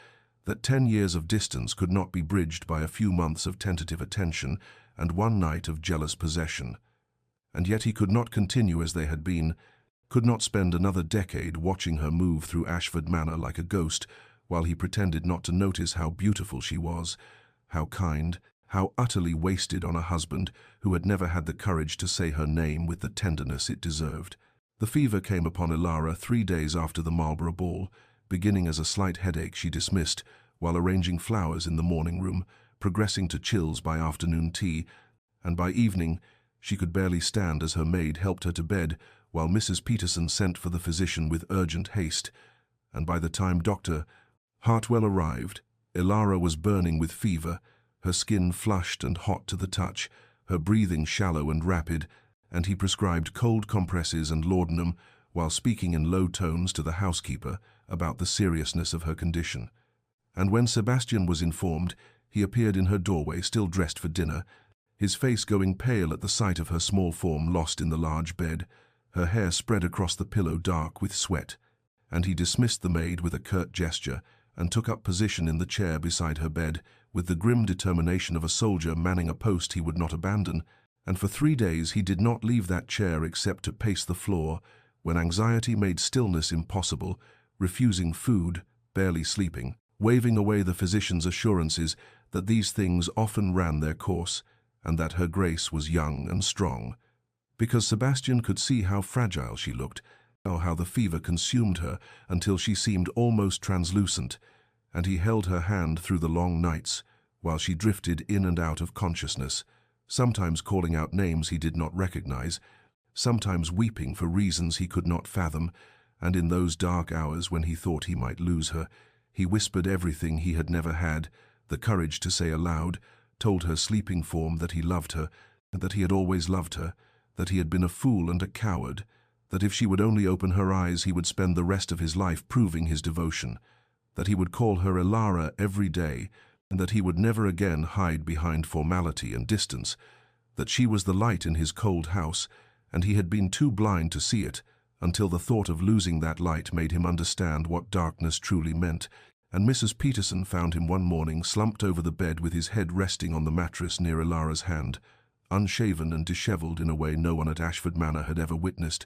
that 10 years of distance could not be bridged by a few months of tentative attention and 1 night of jealous possession. And yet he could not continue as they had been, could not spend another decade watching her move through Ashford Manor like a ghost, while he pretended not to notice how beautiful she was, how kind, how utterly wasted on a husband who had never had the courage to say her name with the tenderness it deserved. The fever came upon Elara 3 days after the Marlborough ball, beginning as a slight headache she dismissed while arranging flowers in the morning room, progressing to chills by afternoon tea, and by evening she could barely stand as her maid helped her to bed while Mrs. Peterson sent for the physician with urgent haste, and by the time Dr. Hartwell arrived, Elara was burning with fever, her skin flushed and hot to the touch, her breathing shallow and rapid, and he prescribed cold compresses and laudanum while speaking in low tones to the housekeeper about the seriousness of her condition. And when Sebastian was informed, he appeared in her doorway still dressed for dinner, his face going pale at the sight of her small form lost in the large bed, her hair spread across the pillow dark with sweat, and he dismissed the maid with a curt gesture and took up position in the chair beside her bed with the grim determination of a soldier manning a post he would not abandon, and for 3 days he did not leave that chair except to pace the floor when anxiety made stillness impossible, refusing food, barely sleeping, waving away the physician's assurances that these things often ran their course and that her grace was young and strong. Because Sebastian could see how fragile she looked, how the fever consumed her until she seemed almost translucent, and he held her hand through the long nights while she drifted in and out of consciousness, sometimes calling out names he did not recognize, sometimes weeping for reasons he could not fathom, and in those dark hours when he thought he might lose her, he whispered everything he had never had, the courage to say aloud, told her sleeping form that he loved her, that he had always loved her, that he had been a fool and a coward, that if she would only open her eyes he would spend the rest of his life proving his devotion, that he would call her Elara every day, and that he would never again hide behind formality and distance, that she was the light in his cold house, and he had been too blind to see it, until the thought of losing that light made him understand what darkness truly meant, and Mrs. Peterson found him one morning slumped over the bed with his head resting on the mattress near Elara's hand, unshaven and dishevelled in a way no one at Ashford Manor had ever witnessed,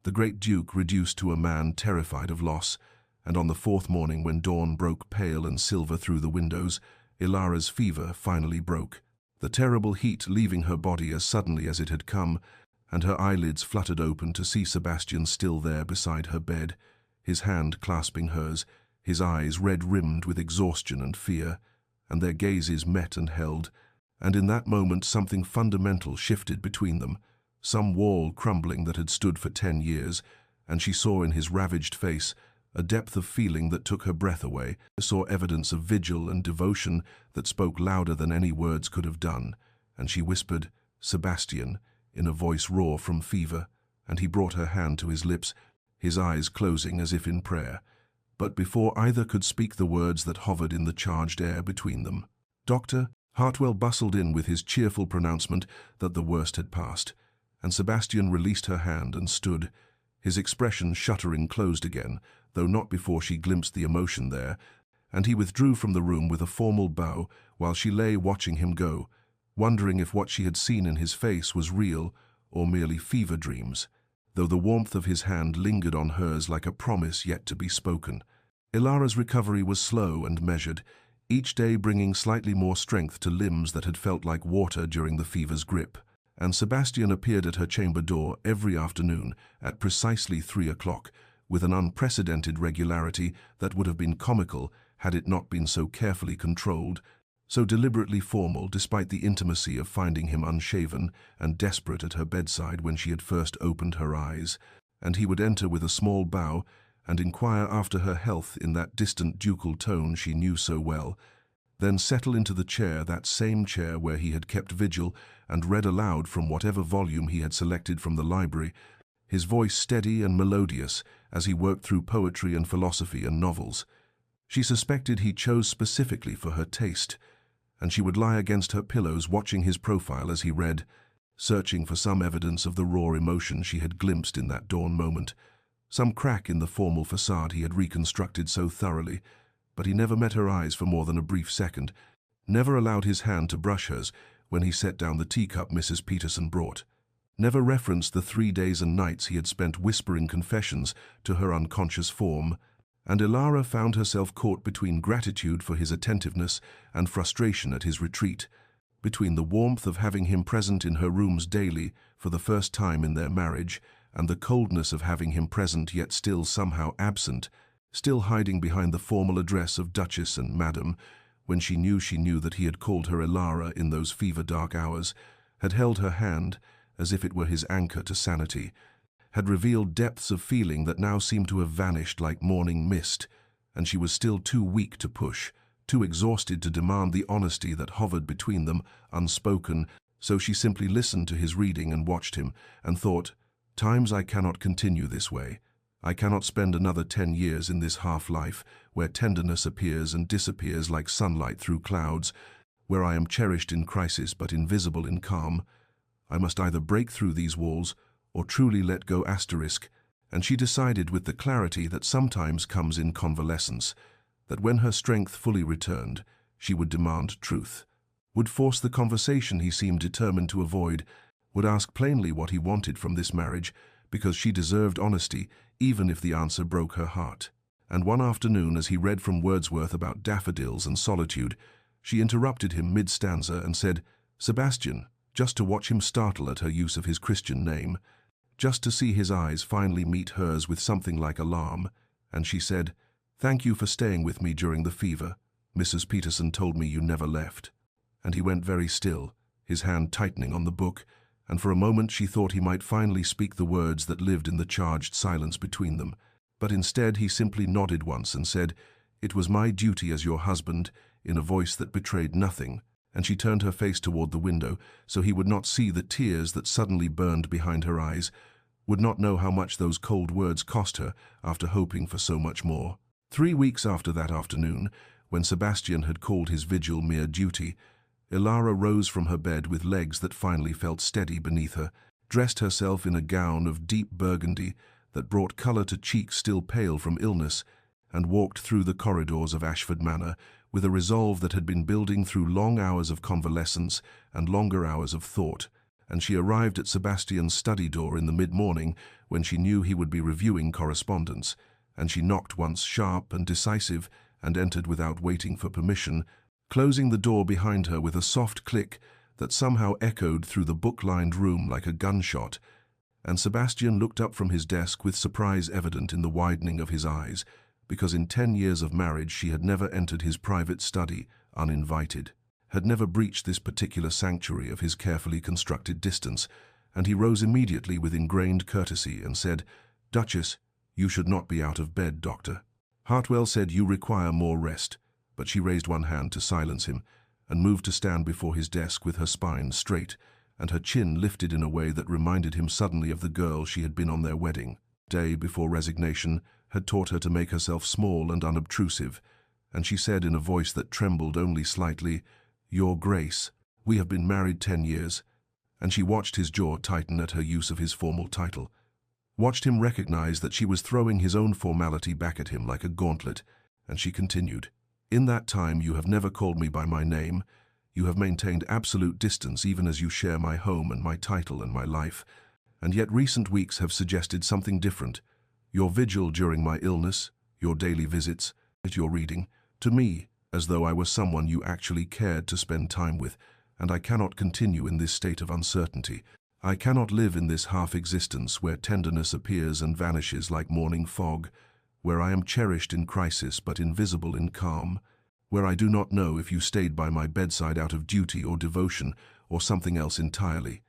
the great Duke reduced to a man terrified of loss, and on the fourth morning when dawn broke pale and silver through the windows, Elara's fever finally broke, the terrible heat leaving her body as suddenly as it had come, and her eyelids fluttered open to see Sebastian still there beside her bed, his hand clasping hers, his eyes red-rimmed with exhaustion and fear, and their gazes met and held, and in that moment something fundamental shifted between them, some wall crumbling that had stood for 10 years, and she saw in his ravaged face a depth of feeling that took her breath away, saw evidence of vigil and devotion that spoke louder than any words could have done, and she whispered, "Sebastian," in a voice raw from fever, and he brought her hand to his lips, his eyes closing as if in prayer. But before either could speak the words that hovered in the charged air between them, "Doctor," Hartwell bustled in with his cheerful pronouncement that the worst had passed, and Sebastian released her hand and stood, his expression shuttering closed again, though not before she glimpsed the emotion there, and he withdrew from the room with a formal bow while she lay watching him go, wondering if what she had seen in his face was real or merely fever dreams, though the warmth of his hand lingered on hers like a promise yet to be spoken. Elara's recovery was slow and measured, each day bringing slightly more strength to limbs that had felt like water during the fever's grip, and Sebastian appeared at her chamber door every afternoon at precisely 3 o'clock, with an unprecedented regularity that would have been comical had it not been so carefully controlled, so deliberately formal despite the intimacy of finding him unshaven and desperate at her bedside when she had first opened her eyes, and he would enter with a small bow and inquire after her health in that distant ducal tone she knew so well, then settle into the chair, that same chair where he had kept vigil, and read aloud from whatever volume he had selected from the library, his voice steady and melodious as he worked through poetry and philosophy and novels. She suspected he chose specifically for her taste, and she would lie against her pillows watching his profile as he read, searching for some evidence of the raw emotion she had glimpsed in that dawn moment, some crack in the formal facade he had reconstructed so thoroughly, but he never met her eyes for more than a brief second, never allowed his hand to brush hers when he set down the teacup Mrs. Peterson brought, never referenced the 3 days and nights he had spent whispering confessions to her unconscious form, and Elara found herself caught between gratitude for his attentiveness and frustration at his retreat, between the warmth of having him present in her rooms daily for the first time in their marriage, and the coldness of having him present yet still somehow absent, still hiding behind the formal address of Duchess and Madam, when she knew that he had called her Elara in those fever-dark hours, had held her hand as if it were his anchor to sanity, had revealed depths of feeling that now seemed to have vanished like morning mist, and she was still too weak to push, too exhausted to demand the honesty that hovered between them, unspoken, so she simply listened to his reading and watched him, and thought, "Times I cannot continue this way. I cannot spend another 10 years in this half-life, where tenderness appears and disappears like sunlight through clouds, where I am cherished in crisis but invisible in calm. I must either break through these walls or truly let go asterisk," and she decided with the clarity that sometimes comes in convalescence, that when her strength fully returned, she would demand truth, would force the conversation he seemed determined to avoid, would ask plainly what he wanted from this marriage, because she deserved honesty, even if the answer broke her heart. And one afternoon, as he read from Wordsworth about daffodils and solitude, she interrupted him mid-stanza and said, "Sebastian," just to watch him startle at her use of his Christian name, just to see his eyes finally meet hers with something like alarm, and she said, "Thank you for staying with me during the fever. Mrs. Peterson told me you never left." And he went very still, his hand tightening on the book, and for a moment she thought he might finally speak the words that lived in the charged silence between them. But instead he simply nodded once and said, "It was my duty as your husband," in a voice that betrayed nothing, and she turned her face toward the window so he would not see the tears that suddenly burned behind her eyes, would not know how much those cold words cost her after hoping for so much more. 3 weeks after that afternoon, when Sebastian had called his vigil mere duty, Ilara rose from her bed with legs that finally felt steady beneath her, dressed herself in a gown of deep burgundy that brought color to cheeks still pale from illness, and walked through the corridors of Ashford Manor with a resolve that had been building through long hours of convalescence and longer hours of thought, and she arrived at Sebastian's study door in the mid-morning when she knew he would be reviewing correspondence, and she knocked once sharp and decisive and entered without waiting for permission, closing the door behind her with a soft click that somehow echoed through the book-lined room like a gunshot, and Sebastian looked up from his desk with surprise evident in the widening of his eyes, because in 10 years of marriage she had never entered his private study uninvited, had never breached this particular sanctuary of his carefully constructed distance, and he rose immediately with ingrained courtesy and said, "Duchess, you should not be out of bed, Doctor." Hartwell said, "You require more rest," but she raised one hand to silence him and moved to stand before his desk with her spine straight and her chin lifted in a way that reminded him suddenly of the girl she had been on their wedding day before resignation had taught her to make herself small and unobtrusive, and she said in a voice that trembled only slightly, "Your Grace, we have been married 10 years, and she watched his jaw tighten at her use of his formal title, watched him recognize that she was throwing his own formality back at him like a gauntlet, and she continued, "In that time you have never called me by my name, you have maintained absolute distance even as you share my home and my title and my life, and yet recent weeks have suggested something different. Your vigil during my illness, your daily visits, your reading, to me, as though I were someone you actually cared to spend time with, and I cannot continue in this state of uncertainty. I cannot live in this half-existence where tenderness appears and vanishes like morning fog, where I am cherished in crisis but invisible in calm, where I do not know if you stayed by my bedside out of duty or devotion or something else entirely."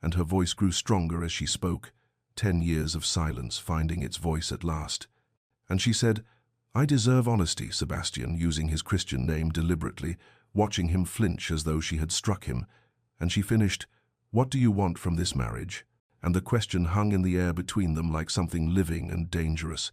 And her voice grew stronger as she spoke, 10 years of silence finding its voice at last. And she said, "I deserve honesty, Sebastian," using his Christian name deliberately, watching him flinch as though she had struck him. And she finished, "What do you want from this marriage?" And the question hung in the air between them like something living and dangerous.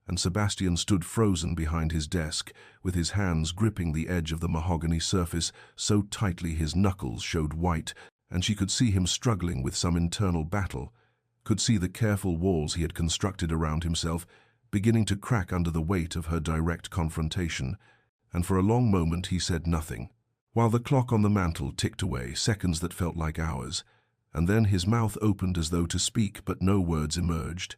And Sebastian stood frozen behind his desk, with his hands gripping the edge of the mahogany surface so tightly his knuckles showed white, and she could see him struggling with some internal battle, could see the careful walls he had constructed around himself beginning to crack under the weight of her direct confrontation, and for a long moment he said nothing, while the clock on the mantel ticked away, seconds that felt like hours, and then his mouth opened as though to speak, but no words emerged,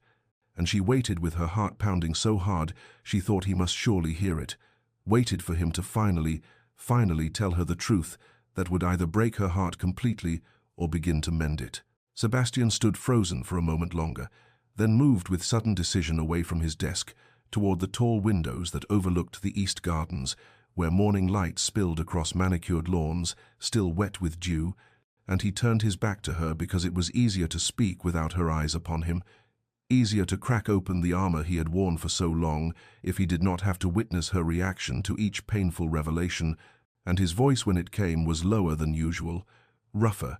and she waited with her heart pounding so hard she thought he must surely hear it, waited for him to finally tell her the truth that would either break her heart completely or begin to mend it. Sebastian stood frozen for a moment longer, then moved with sudden decision away from his desk toward the tall windows that overlooked the east gardens, where morning light spilled across manicured lawns, still wet with dew, and he turned his back to her because it was easier to speak without her eyes upon him, easier to crack open the armor he had worn for so long if he did not have to witness her reaction to each painful revelation, and his voice when it came was lower than usual, rougher,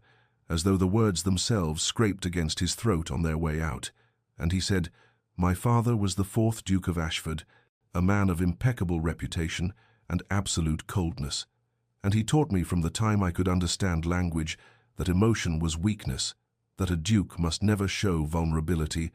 as though the words themselves scraped against his throat on their way out, and he said, "My father was the 4th Duke of Ashford, a man of impeccable reputation and absolute coldness, and he taught me from the time I could understand language that emotion was weakness, that a duke must never show vulnerability.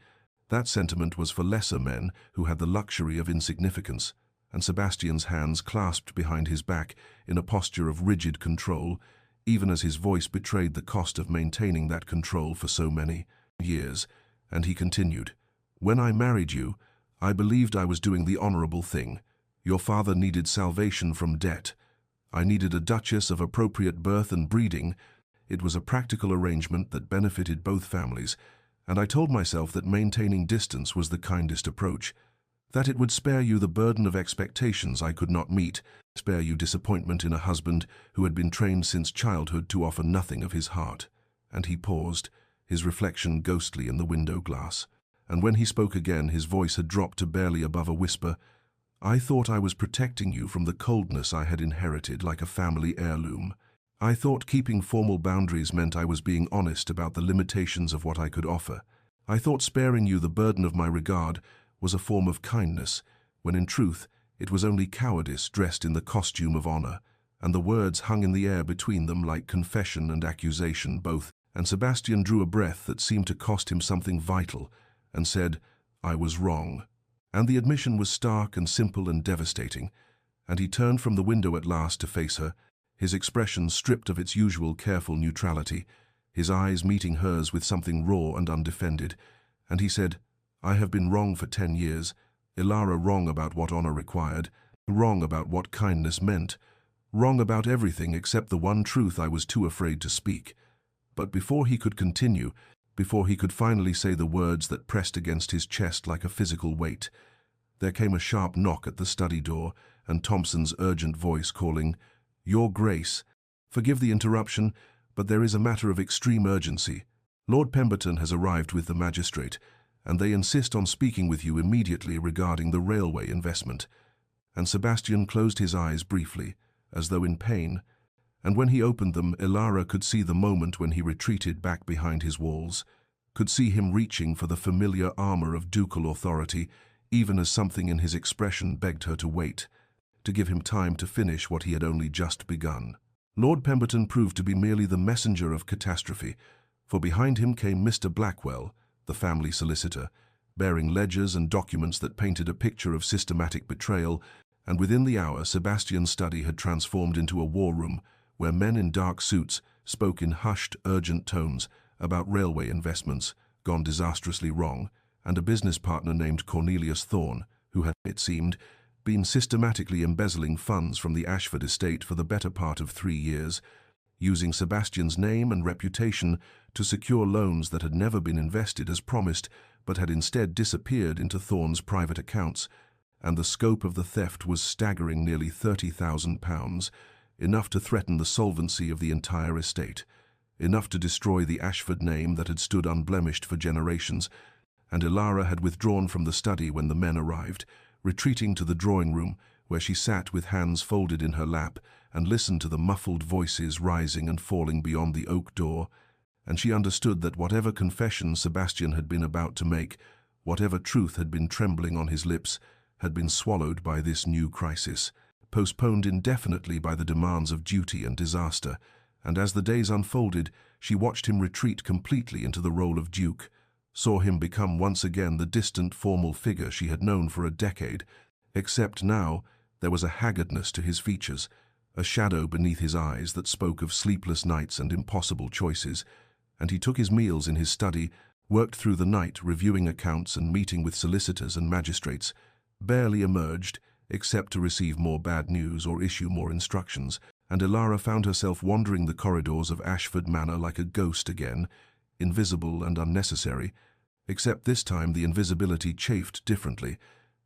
That sentiment was for lesser men who had the luxury of insignificance," and Sebastian's hands clasped behind his back in a posture of rigid control, even as his voice betrayed the cost of maintaining that control for so many years, and he continued, "When I married you, I believed I was doing the honorable thing. Your father needed salvation from debt. I needed a duchess of appropriate birth and breeding. It was a practical arrangement that benefited both families, and I told myself that maintaining distance was the kindest approach, that it would spare you the burden of expectations I could not meet, spare you disappointment in a husband who had been trained since childhood to offer nothing of his heart. and he paused, his reflection ghostly in the window glass. And when he spoke again, his voice had dropped to barely above a whisper. "I thought I was protecting you from the coldness I had inherited like a family heirloom. I thought keeping formal boundaries meant I was being honest about the limitations of what I could offer. I thought sparing you the burden of my regard was a form of kindness, when in truth it was only cowardice dressed in the costume of honor." And the words hung in the air between them like confession and accusation both, and Sebastian drew a breath that seemed to cost him something vital, and said, "I was wrong." And the admission was stark and simple and devastating, and he turned from the window at last to face her, his expression stripped of its usual careful neutrality, his eyes meeting hers with something raw and undefended, and he said, "I have been wrong for 10 years, Ilara, wrong about what honor required, wrong about what kindness meant, wrong about everything except the one truth I was too afraid to speak." But before he could continue, before he could finally say the words that pressed against his chest like a physical weight, there came a sharp knock at the study door and Thompson's urgent voice calling, "Your Grace, forgive the interruption, but there is a matter of extreme urgency. Lord Pemberton has arrived with the magistrate, and they insist on speaking with you immediately regarding the railway investment." And Sebastian closed his eyes briefly, as though in pain, and when he opened them, Ilara could see the moment when he retreated back behind his walls, could see him reaching for the familiar armor of ducal authority, even as something in his expression begged her to wait, to give him time to finish what he had only just begun. Lord Pemberton proved to be merely the messenger of catastrophe, for behind him came Mr. Blackwell, the family solicitor, bearing ledgers and documents that painted a picture of systematic betrayal, and within the hour Sebastian's study had transformed into a war room where men in dark suits spoke in hushed, urgent tones about railway investments gone disastrously wrong, and a business partner named Cornelius Thorne, who had, it seemed, been systematically embezzling funds from the Ashford estate for the better part of 3 years, using Sebastian's name and reputation to secure loans that had never been invested as promised, but had instead disappeared into Thorne's private accounts, and the scope of the theft was staggering nearly £30,000, enough to threaten the solvency of the entire estate, enough to destroy the Ashford name that had stood unblemished for generations. And Ilara had withdrawn from the study when the men arrived, retreating to the drawing room, where she sat with hands folded in her lap and listened to the muffled voices rising and falling beyond the oak door, and she understood that whatever confession Sebastian had been about to make, whatever truth had been trembling on his lips, had been swallowed by this new crisis, postponed indefinitely by the demands of duty and disaster, and as the days unfolded, she watched him retreat completely into the role of Duke, saw him become once again the distant formal figure she had known for a decade, except now there was a haggardness to his features, a shadow beneath his eyes that spoke of sleepless nights and impossible choices, and he took his meals in his study, worked through the night reviewing accounts and meeting with solicitors and magistrates, barely emerged, except to receive more bad news or issue more instructions, and Ilara found herself wandering the corridors of Ashford Manor like a ghost again, invisible and unnecessary, except this time the invisibility chafed differently,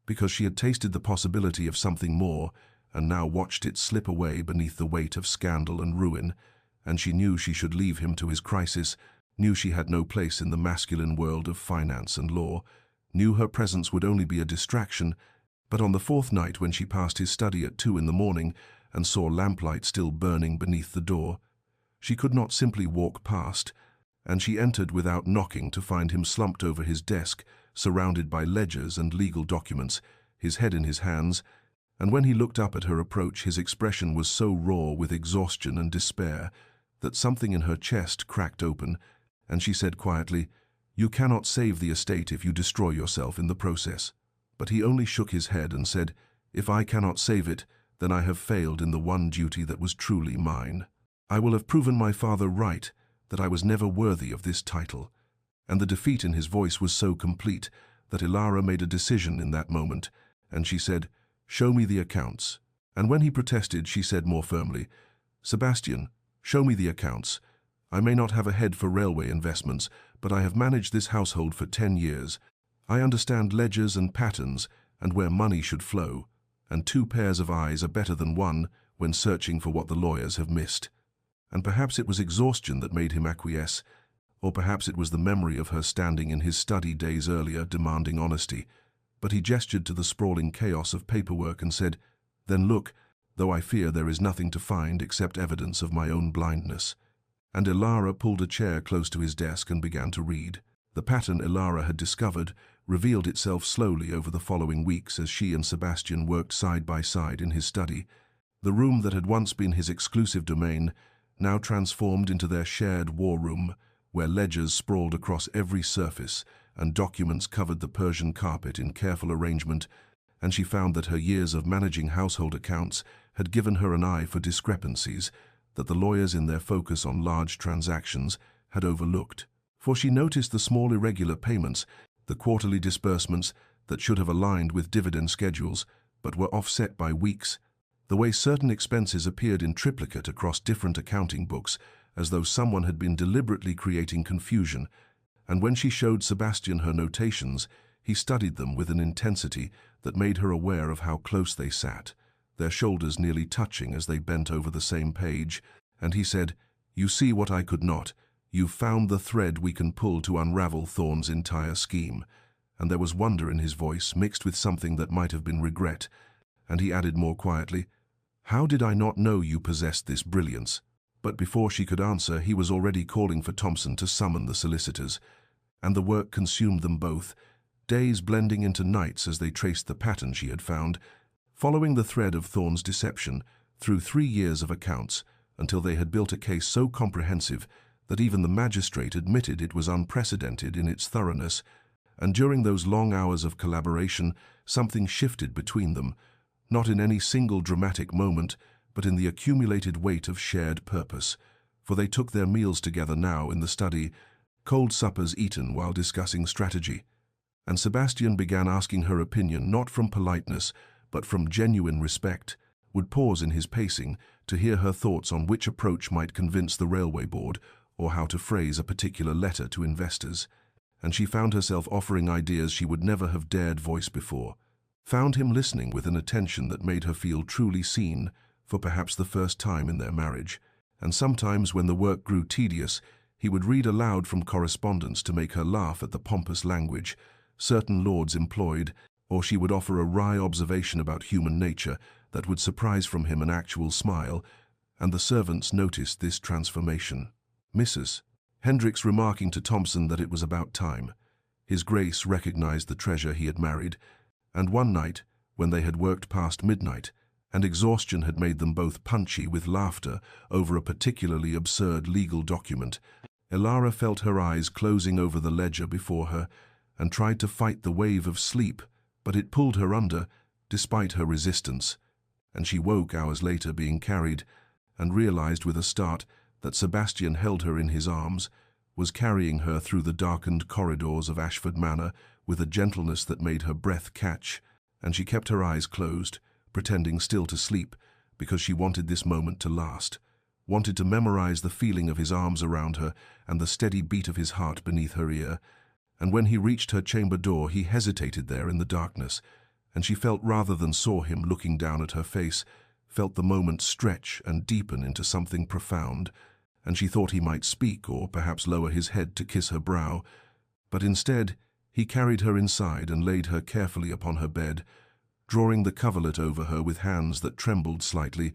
because she had tasted the possibility of something more and now watched it slip away beneath the weight of scandal and ruin, and she knew she should leave him to his crisis, knew she had no place in the masculine world of finance and law, knew her presence would only be a distraction. But on the 4th night, when she passed his study at 2 in the morning and saw lamplight still burning beneath the door, she could not simply walk past, and she entered without knocking to find him slumped over his desk, surrounded by ledgers and legal documents, his head in his hands, and when he looked up at her approach, his expression was so raw with exhaustion and despair that something in her chest cracked open, and she said quietly, "You cannot save the estate if you destroy yourself in the process." But he only shook his head and said, "If I cannot save it, then I have failed in the one duty that was truly mine. I will have proven my father right, that I was never worthy of this title." And the defeat in his voice was so complete that Ilara made a decision in that moment, and she said, "Show me the accounts." And when he protested, she said more firmly, "Sebastian, show me the accounts. I may not have a head for railway investments, but I have managed this household for 10 years. I understand ledgers and patterns and where money should flow, and 2 pairs of eyes are better than one when searching for what the lawyers have missed." And perhaps it was exhaustion that made him acquiesce, or perhaps it was the memory of her standing in his study days earlier demanding honesty. But he gestured to the sprawling chaos of paperwork and said, "Then look, though I fear there is nothing to find except evidence of my own blindness." And Ilara pulled a chair close to his desk and began to read. The pattern Ilara had discovered revealed itself slowly over the following weeks as she and Sebastian worked side by side in his study. The room that had once been his exclusive domain now transformed into their shared war room, where ledgers sprawled across every surface and documents covered the Persian carpet in careful arrangement, and she found that her years of managing household accounts had given her an eye for discrepancies that the lawyers in their focus on large transactions had overlooked. For she noticed the small irregular payments, the quarterly disbursements that should have aligned with dividend schedules but were offset by weeks, the way certain expenses appeared in triplicate across different accounting books, as though someone had been deliberately creating confusion. And when she showed Sebastian her notations, he studied them with an intensity that made her aware of how close they sat, their shoulders nearly touching as they bent over the same page. And he said, "You see what I could not. You've found the thread we can pull to unravel Thorn's entire scheme." And there was wonder in his voice, mixed with something that might have been regret. And he added more quietly, "How did I not know you possessed this brilliance?" But before she could answer, he was already calling for Thompson to summon the solicitors. And the work consumed them both, days blending into nights as they traced the pattern she had found, following the thread of Thorn's deception through 3 years of accounts, until they had built a case so comprehensive that even the magistrate admitted it was unprecedented in its thoroughness. And during those long hours of collaboration, something shifted between them, not in any single dramatic moment, but in the accumulated weight of shared purpose. For they took their meals together now in the study, cold suppers eaten while discussing strategy. And Sebastian began asking her opinion not from politeness, but from genuine respect, would pause in his pacing to hear her thoughts on which approach might convince the railway board, or how to phrase a particular letter to investors. And she found herself offering ideas she would never have dared voice before, found him listening with an attention that made her feel truly seen, for perhaps the first time in their marriage. And sometimes when the work grew tedious, he would read aloud from correspondence to make her laugh at the pompous language certain lords employed, or she would offer a wry observation about human nature that would surprise from him an actual smile, and the servants noticed this transformation. Mrs. Hendricks remarking to Thompson that it was about time. His Grace recognized the treasure he had married, and one night, when they had worked past midnight, and exhaustion had made them both punchy with laughter over a particularly absurd legal document, Ilara felt her eyes closing over the ledger before her and tried to fight the wave of sleep, but it pulled her under, despite her resistance, and she woke hours later being carried, and realized with a start that Sebastian held her in his arms, was carrying her through the darkened corridors of Ashford Manor with a gentleness that made her breath catch, and she kept her eyes closed, pretending still to sleep, because she wanted this moment to last, wanted to memorize the feeling of his arms around her and the steady beat of his heart beneath her ear. And when he reached her chamber door, he hesitated there in the darkness, and she felt rather than saw him looking down at her face, felt the moment stretch and deepen into something profound, and she thought he might speak or perhaps lower his head to kiss her brow. But instead, he carried her inside and laid her carefully upon her bed, drawing the coverlet over her with hands that trembled slightly,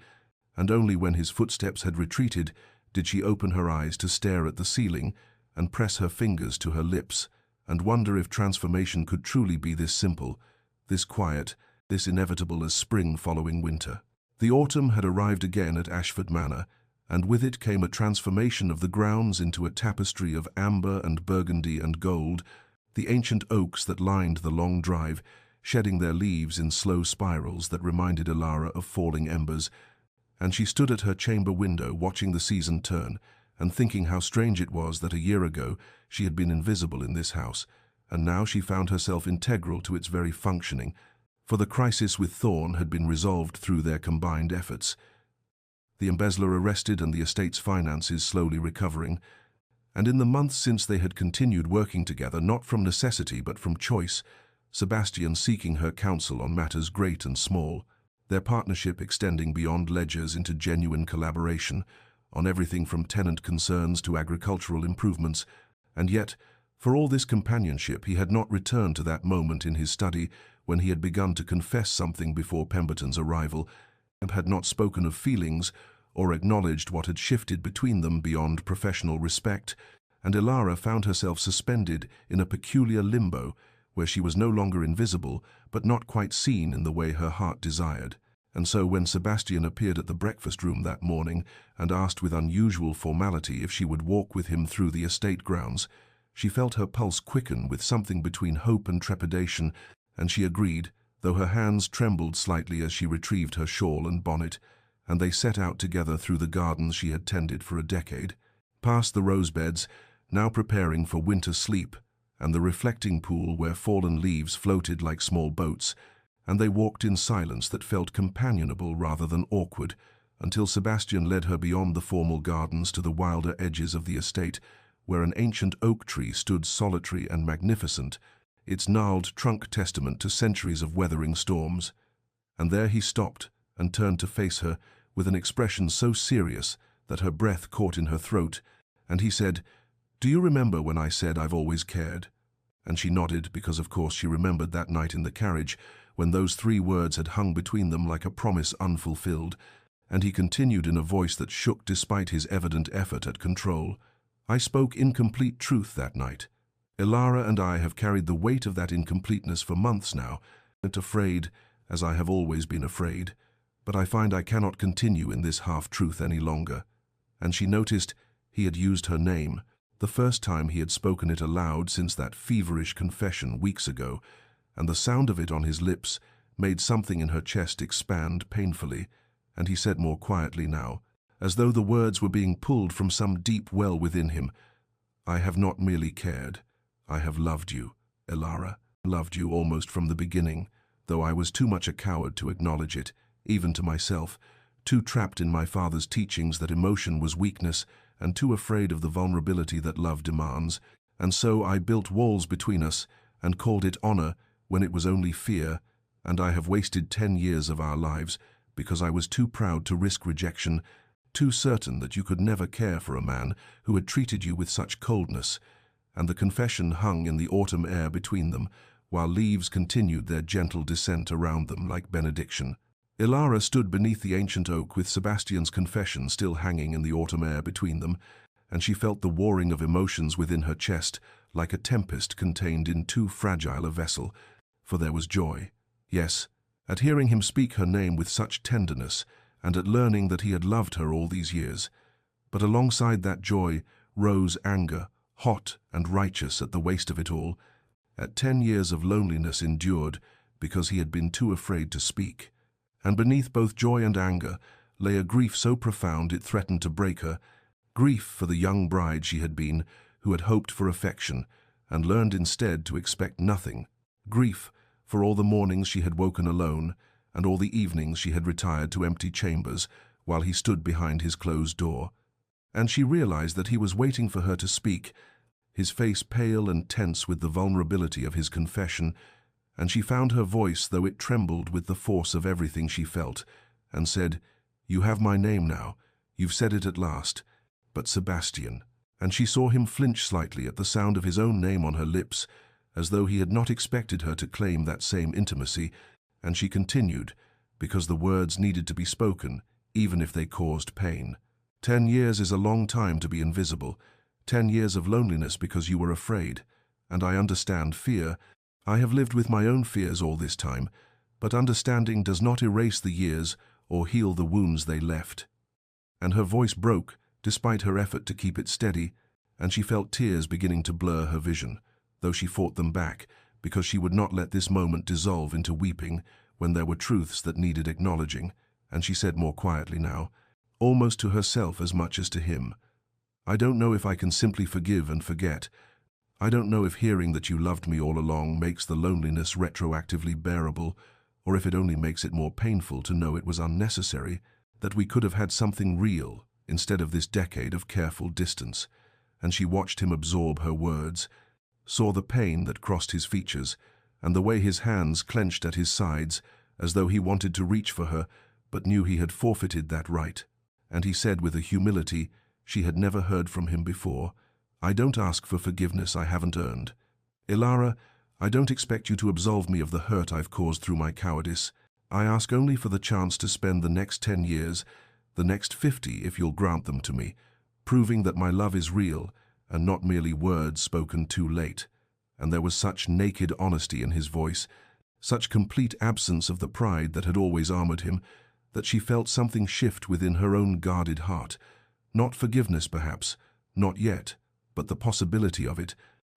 and only when his footsteps had retreated did she open her eyes to stare at the ceiling and press her fingers to her lips and wonder if transformation could truly be this simple, this quiet, this inevitable as spring following winter. The autumn had arrived again at Ashford Manor, and with it came a transformation of the grounds into a tapestry of amber and burgundy and gold, the ancient oaks that lined the long drive, shedding their leaves in slow spirals that reminded Ilara of falling embers, and she stood at her chamber window watching the season turn, and thinking how strange it was that a year ago she had been invisible in this house, and now she found herself integral to its very functioning, for the crisis with Thorn had been resolved through their combined efforts. The embezzler arrested and the estate's finances slowly recovering, and in the months since they had continued working together, not from necessity but from choice, Sebastian seeking her counsel on matters great and small, their partnership extending beyond ledgers into genuine collaboration, on everything from tenant concerns to agricultural improvements, and yet, for all this companionship, he had not returned to that moment in his study when he had begun to confess something before Pemberton's arrival, and had not spoken of feelings or acknowledged what had shifted between them beyond professional respect, and Ilara found herself suspended in a peculiar limbo where she was no longer invisible but not quite seen in the way her heart desired. And so when Sebastian appeared at the breakfast room that morning and asked with unusual formality if she would walk with him through the estate grounds, she felt her pulse quicken with something between hope and trepidation, and she agreed, though her hands trembled slightly as she retrieved her shawl and bonnet, and they set out together through the gardens she had tended for a decade, past the rose beds, now preparing for winter sleep, and the reflecting pool where fallen leaves floated like small boats, and they walked in silence that felt companionable rather than awkward, until Sebastian led her beyond the formal gardens to the wilder edges of the estate, where an ancient oak tree stood solitary and magnificent, its gnarled trunk testament to centuries of weathering storms. And there he stopped and turned to face her with an expression so serious that her breath caught in her throat, and he said, "Do you remember when I said I've always cared?" And she nodded, because of course she remembered that night in the carriage, when those 3 words had hung between them like a promise unfulfilled, and he continued in a voice that shook despite his evident effort at control, "I spoke incomplete truth that night. Ilara and I have carried the weight of that incompleteness for months now, and afraid, as I have always been afraid, but I find I cannot continue in this half-truth any longer." And she noticed he had used her name, the first time he had spoken it aloud since that feverish confession weeks ago, and the sound of it on his lips made something in her chest expand painfully, and he said more quietly now, as though the words were being pulled from some deep well within him, "I have not merely cared, I have loved you, Ilara, loved you almost from the beginning, though I was too much a coward to acknowledge it, even to myself, too trapped in my father's teachings that emotion was weakness, and too afraid of the vulnerability that love demands, and so I built walls between us and called it honor when it was only fear, and I have wasted 10 years of our lives because I was too proud to risk rejection, too certain that you could never care for a man who had treated you with such coldness." And the confession hung in the autumn air between them, while leaves continued their gentle descent around them like benediction. Ilara stood beneath the ancient oak with Sebastian's confession still hanging in the autumn air between them, and she felt the warring of emotions within her chest like a tempest contained in too fragile a vessel, for there was joy. Yes, at hearing him speak her name with such tenderness, and at learning that he had loved her all these years. But alongside that joy rose anger, hot and righteous at the waste of it all, at 10 years of loneliness endured because he had been too afraid to speak. And beneath both joy and anger lay a grief so profound it threatened to break her, grief for the young bride she had been, who had hoped for affection and learned instead to expect nothing, grief for all the mornings she had woken alone and all the evenings she had retired to empty chambers while he stood behind his closed door. And she realized that he was waiting for her to speak, his face pale and tense with the vulnerability of his confession, and she found her voice, though it trembled with the force of everything she felt, and said, "You have my name now, you've said it at last, but Sebastian." And she saw him flinch slightly at the sound of his own name on her lips, as though he had not expected her to claim that same intimacy, and she continued, because the words needed to be spoken, even if they caused pain. 10 years is a long time to be invisible, 10 years of loneliness because you were afraid, and I understand fear. I have lived with my own fears all this time, but understanding does not erase the years or heal the wounds they left. And her voice broke, despite her effort to keep it steady, and she felt tears beginning to blur her vision, though she fought them back, because she would not let this moment dissolve into weeping when there were truths that needed acknowledging, and she said more quietly now, almost to herself as much as to him, "I don't know if I can simply forgive and forget. I don't know if hearing that you loved me all along makes the loneliness retroactively bearable, or if it only makes it more painful to know it was unnecessary, that we could have had something real instead of this decade of careful distance." And she watched him absorb her words, saw the pain that crossed his features, and the way his hands clenched at his sides, as though he wanted to reach for her, but knew he had forfeited that right. and he said with a humility she had never heard from him before, "I don't ask for forgiveness I haven't earned. Ilara, I don't expect you to absolve me of the hurt I've caused through my cowardice. I ask only for the chance to spend the next 10 years, the next 50 if you'll grant them to me, proving that my love is real and not merely words spoken too late." And there was such naked honesty in his voice, such complete absence of the pride that had always armored him, that she felt something shift within her own guarded heart. Not forgiveness, perhaps, not yet, but the possibility of it,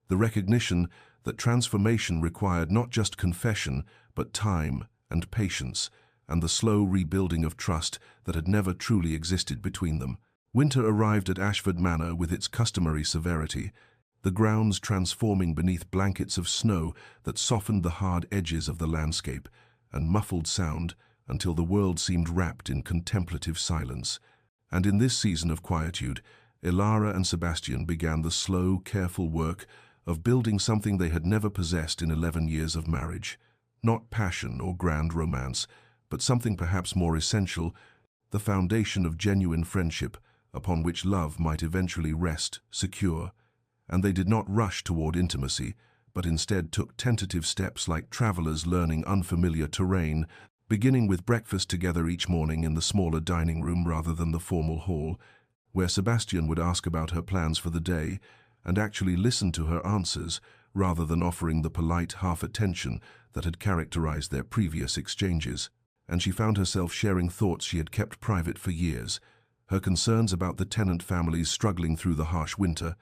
the recognition that transformation required not just confession, but time and patience, and the slow rebuilding of trust that had never truly existed between them. Winter arrived at Ashford Manor with its customary severity, the grounds transforming beneath blankets of snow that softened the hard edges of the landscape, and muffled sound until the world seemed wrapped in contemplative silence. And in this season of quietude, Ilara and Sebastian began the slow, careful work of building something they had never possessed in 11 years of marriage. Not passion or grand romance, but something perhaps more essential, the foundation of genuine friendship upon which love might eventually rest, secure. And they did not rush toward intimacy, but instead took tentative steps like travelers learning unfamiliar terrain, beginning with breakfast together each morning in the smaller dining room rather than the formal hall, where Sebastian would ask about her plans for the day and actually listen to her answers rather than offering the polite half-attention that had characterized their previous exchanges. And she found herself sharing thoughts she had kept private for years, her concerns about the tenant families struggling through the harsh winter,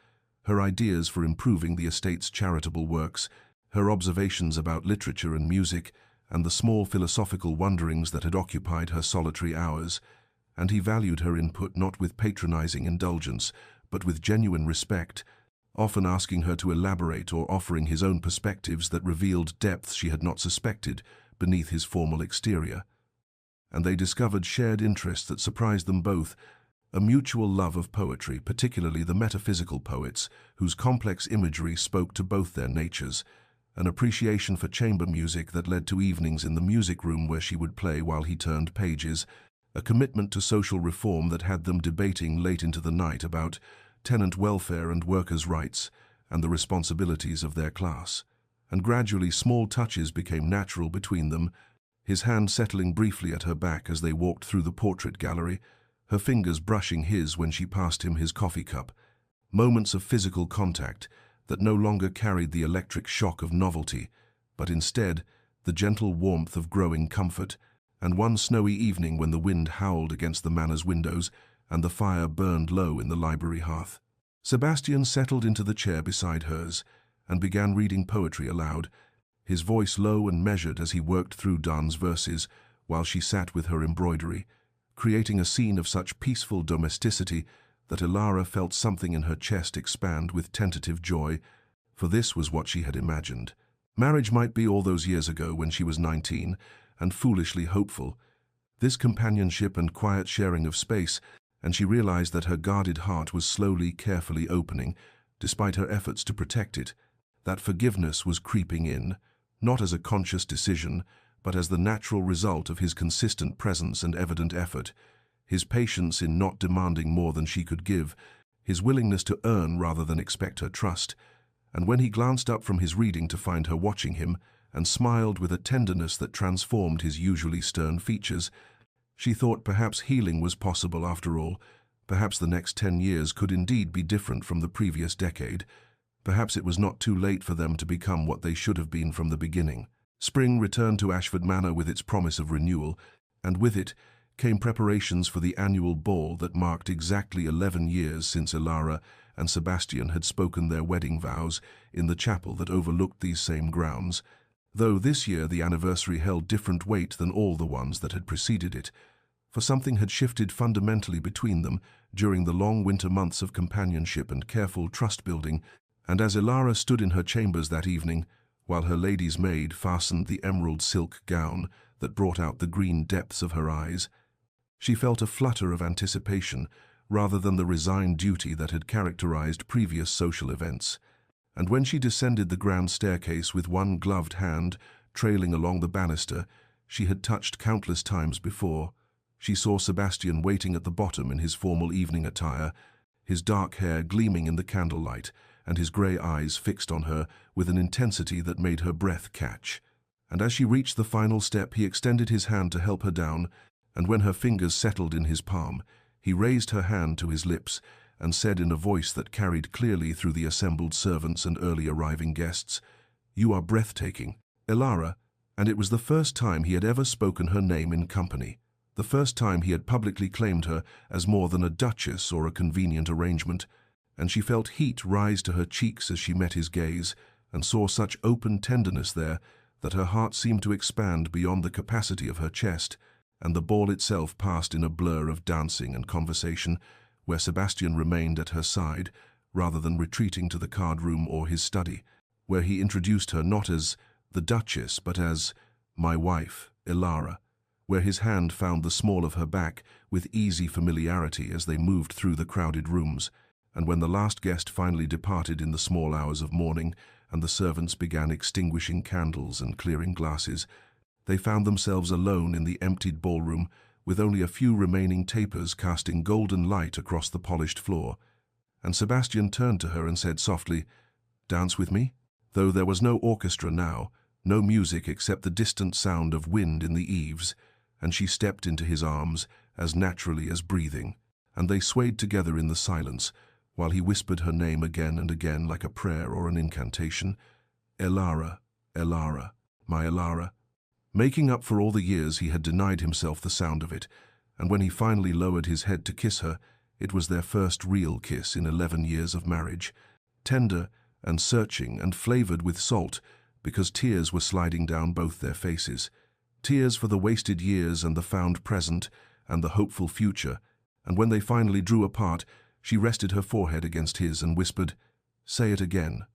her ideas for improving the estate's charitable works, her observations about literature and music, and the small philosophical wonderings that had occupied her solitary hours. And he valued her input not with patronizing indulgence, but with genuine respect, often asking her to elaborate or offering his own perspectives that revealed depths she had not suspected beneath his formal exterior. And they discovered shared interests that surprised them both, a mutual love of poetry, particularly the metaphysical poets, whose complex imagery spoke to both their natures, an appreciation for chamber music that led to evenings in the music room where she would play while he turned pages, a commitment to social reform that had them debating late into the night about tenant welfare and workers' rights and the responsibilities of their class. And gradually small touches became natural between them, his hand settling briefly at her back as they walked through the portrait gallery, her fingers brushing his when she passed him his coffee cup. Moments of physical contact that no longer carried the electric shock of novelty, but instead the gentle warmth of growing comfort. And one snowy evening when the wind howled against the manor's windows and the fire burned low in the library hearth, Sebastian settled into the chair beside hers and began reading poetry aloud, his voice low and measured as he worked through Donne's verses while she sat with her embroidery, creating a scene of such peaceful domesticity that Ilara felt something in her chest expand with tentative joy, for this was what she had imagined. Marriage might be all those years ago when she was 19 and foolishly hopeful. This companionship and quiet sharing of space, and she realized that her guarded heart was slowly, carefully opening, despite her efforts to protect it, that forgiveness was creeping in, not as a conscious decision, but as the natural result of his consistent presence and evident effort, his patience in not demanding more than she could give, his willingness to earn rather than expect her trust. And when he glanced up from his reading to find her watching him, and smiled with a tenderness that transformed his usually stern features, she thought perhaps healing was possible after all. Perhaps the next 10 years could indeed be different from the previous decade. Perhaps it was not too late for them to become what they should have been from the beginning. Spring returned to Ashford Manor with its promise of renewal, and with it came preparations for the annual ball that marked exactly 11 years since Ilara and Sebastian had spoken their wedding vows in the chapel that overlooked these same grounds, though this year the anniversary held different weight than all the ones that had preceded it, for something had shifted fundamentally between them during the long winter months of companionship and careful trust-building. And as Ilara stood in her chambers that evening, while her lady's maid fastened the emerald silk gown that brought out the green depths of her eyes, she felt a flutter of anticipation rather than the resigned duty that had characterized previous social events. And when she descended the grand staircase with one gloved hand trailing along the banister she had touched countless times before, She saw Sebastian waiting at the bottom in his formal evening attire, his dark hair gleaming in the candlelight, and his grey eyes fixed on her with an intensity that made her breath catch. And as she reached the final step, he extended his hand to help her down, and when her fingers settled in his palm, he raised her hand to his lips and said in a voice that carried clearly through the assembled servants and early arriving guests, "You are breathtaking, Elara," and it was the first time he had ever spoken her name in company, the first time he had publicly claimed her as more than a duchess or a convenient arrangement, and she felt heat rise to her cheeks as she met his gaze and saw such open tenderness there that her heart seemed to expand beyond the capacity of her chest, and the ball itself passed in a blur of dancing and conversation, where Sebastian remained at her side, rather than retreating to the card-room or his study, where he introduced her not as the Duchess, but as my wife, Elara, where his hand found the small of her back with easy familiarity as they moved through the crowded rooms, and when the last guest finally departed in the small hours of morning, and the servants began extinguishing candles and clearing glasses, they found themselves alone in the emptied ballroom, with only a few remaining tapers casting golden light across the polished floor. And Sebastian turned to her and said softly, "Dance with me?" Though there was no orchestra now, no music except the distant sound of wind in the eaves, and she stepped into his arms as naturally as breathing, and they swayed together in the silence, while he whispered her name again and again like a prayer or an incantation, "Elara, Elara, my Elara," making up for all the years he had denied himself the sound of it, and when he finally lowered his head to kiss her, it was their first real kiss in 11 years of marriage, tender and searching and flavored with salt, because tears were sliding down both their faces, tears for the wasted years and the found present and the hopeful future, and when they finally drew apart, she rested her forehead against his and whispered, "Say it again,"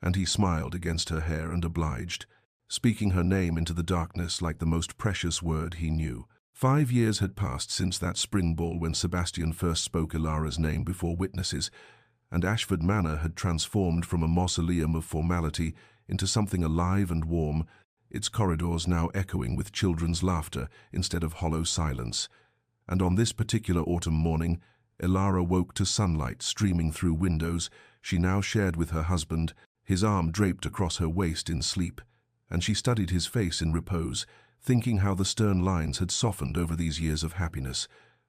and he smiled against her hair and obliged, speaking her name into the darkness like the most precious word he knew. 5 years had passed since that spring ball when Sebastian first spoke Elara's name before witnesses, and Ashford Manor had transformed from a mausoleum of formality into something alive and warm, its corridors now echoing with children's laughter instead of hollow silence. And on this particular autumn morning, Elara woke to sunlight streaming through windows she now shared with her husband, his arm draped across her waist in sleep, and she studied his face in repose, thinking how the stern lines had softened over these years of happiness,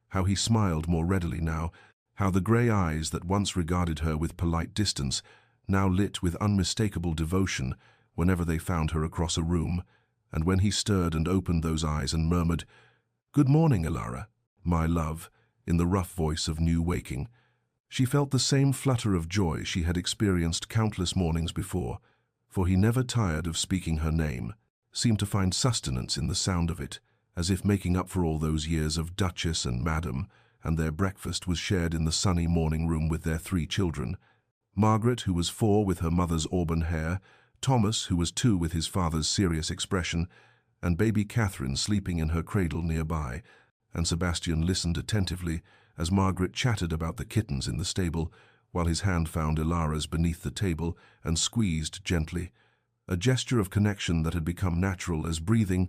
how he smiled more readily now, how the grey eyes that once regarded her with polite distance now lit with unmistakable devotion whenever they found her across a room, and when he stirred and opened those eyes and murmured, "Good morning, Elara, my love," in the rough voice of new waking, she felt the same flutter of joy she had experienced countless mornings before, for he never tired of speaking her name, seemed to find sustenance in the sound of it, as if making up for all those years of Duchess and Madam, and their breakfast was shared in the sunny morning room with their 3 children, Margaret, who was 4 with her mother's auburn hair, Thomas, who was 2 with his father's serious expression, and baby Catherine sleeping in her cradle nearby, and Sebastian listened attentively as Margaret chattered about the kittens in the stable, while his hand found Elara's beneath the table and squeezed gently, a gesture of connection that had become natural as breathing,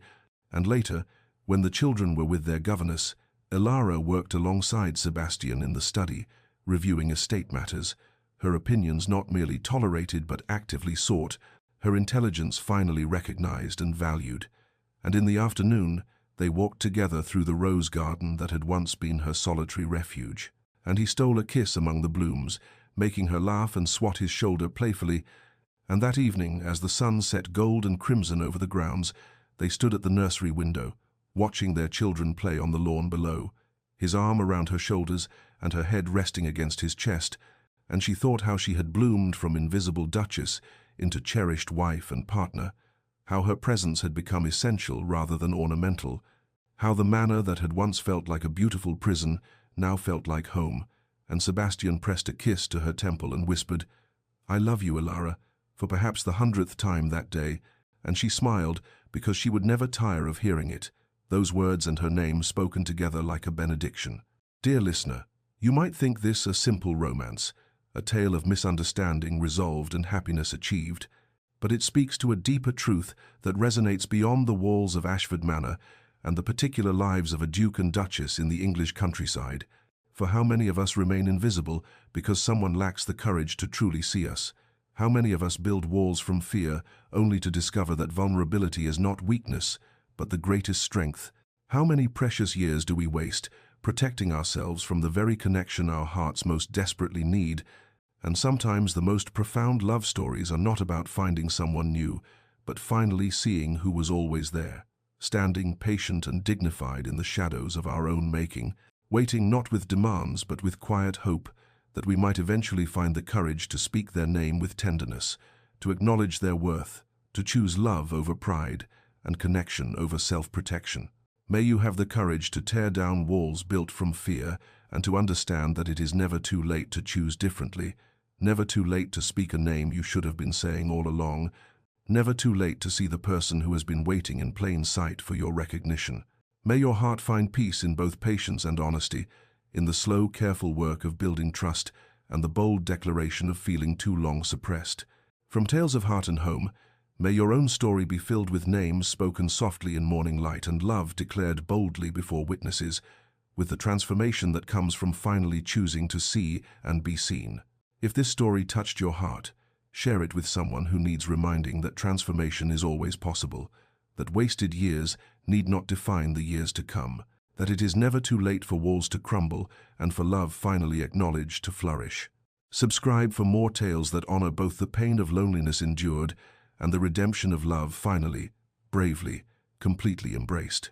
and later, when the children were with their governess, Elara worked alongside Sebastian in the study, reviewing estate matters, her opinions not merely tolerated but actively sought, her intelligence finally recognized and valued, and in the afternoon they walked together through the rose garden that had once been her solitary refuge, and he stole a kiss among the blooms, making her laugh and swat his shoulder playfully, and that evening, as the sun set gold and crimson over the grounds, they stood at the nursery window, watching their children play on the lawn below, his arm around her shoulders and her head resting against his chest, and she thought how she had bloomed from invisible duchess into cherished wife and partner, how her presence had become essential rather than ornamental, how the manor that had once felt like a beautiful prison now felt like home, and Sebastian pressed a kiss to her temple and whispered, "I love you, Elara," for perhaps the 100th time that day, and she smiled because she would never tire of hearing it, those words and her name spoken together like a benediction. Dear listener, you might think this a simple romance, a tale of misunderstanding resolved and happiness achieved, but it speaks to a deeper truth that resonates beyond the walls of Ashford Manor and the particular lives of a duke and duchess in the English countryside. For how many of us remain invisible because someone lacks the courage to truly see us? How many of us build walls from fear only to discover that vulnerability is not weakness, but the greatest strength? How many precious years do we waste protecting ourselves from the very connection our hearts most desperately need? And sometimes the most profound love stories are not about finding someone new, but finally seeing who was always there, standing patient and dignified in the shadows of our own making, waiting not with demands but with quiet hope that we might eventually find the courage to speak their name with tenderness, to acknowledge their worth, to choose love over pride and connection over self-protection. May you have the courage to tear down walls built from fear and to understand that it is never too late to choose differently, never too late to speak a name you should have been saying all along, never too late to see the person who has been waiting in plain sight for your recognition. May your heart find peace in both patience and honesty, in the slow, careful work of building trust and the bold declaration of feeling too long suppressed. From Tales of Heart and Home, may your own story be filled with names spoken softly in morning light and love declared boldly before witnesses, with the transformation that comes from finally choosing to see and be seen. If this story touched your heart, share it with someone who needs reminding that transformation is always possible, that wasted years need not define the years to come, that it is never too late for walls to crumble and for love finally acknowledged to flourish. Subscribe for more tales that honor both the pain of loneliness endured and the redemption of love finally, bravely, completely embraced.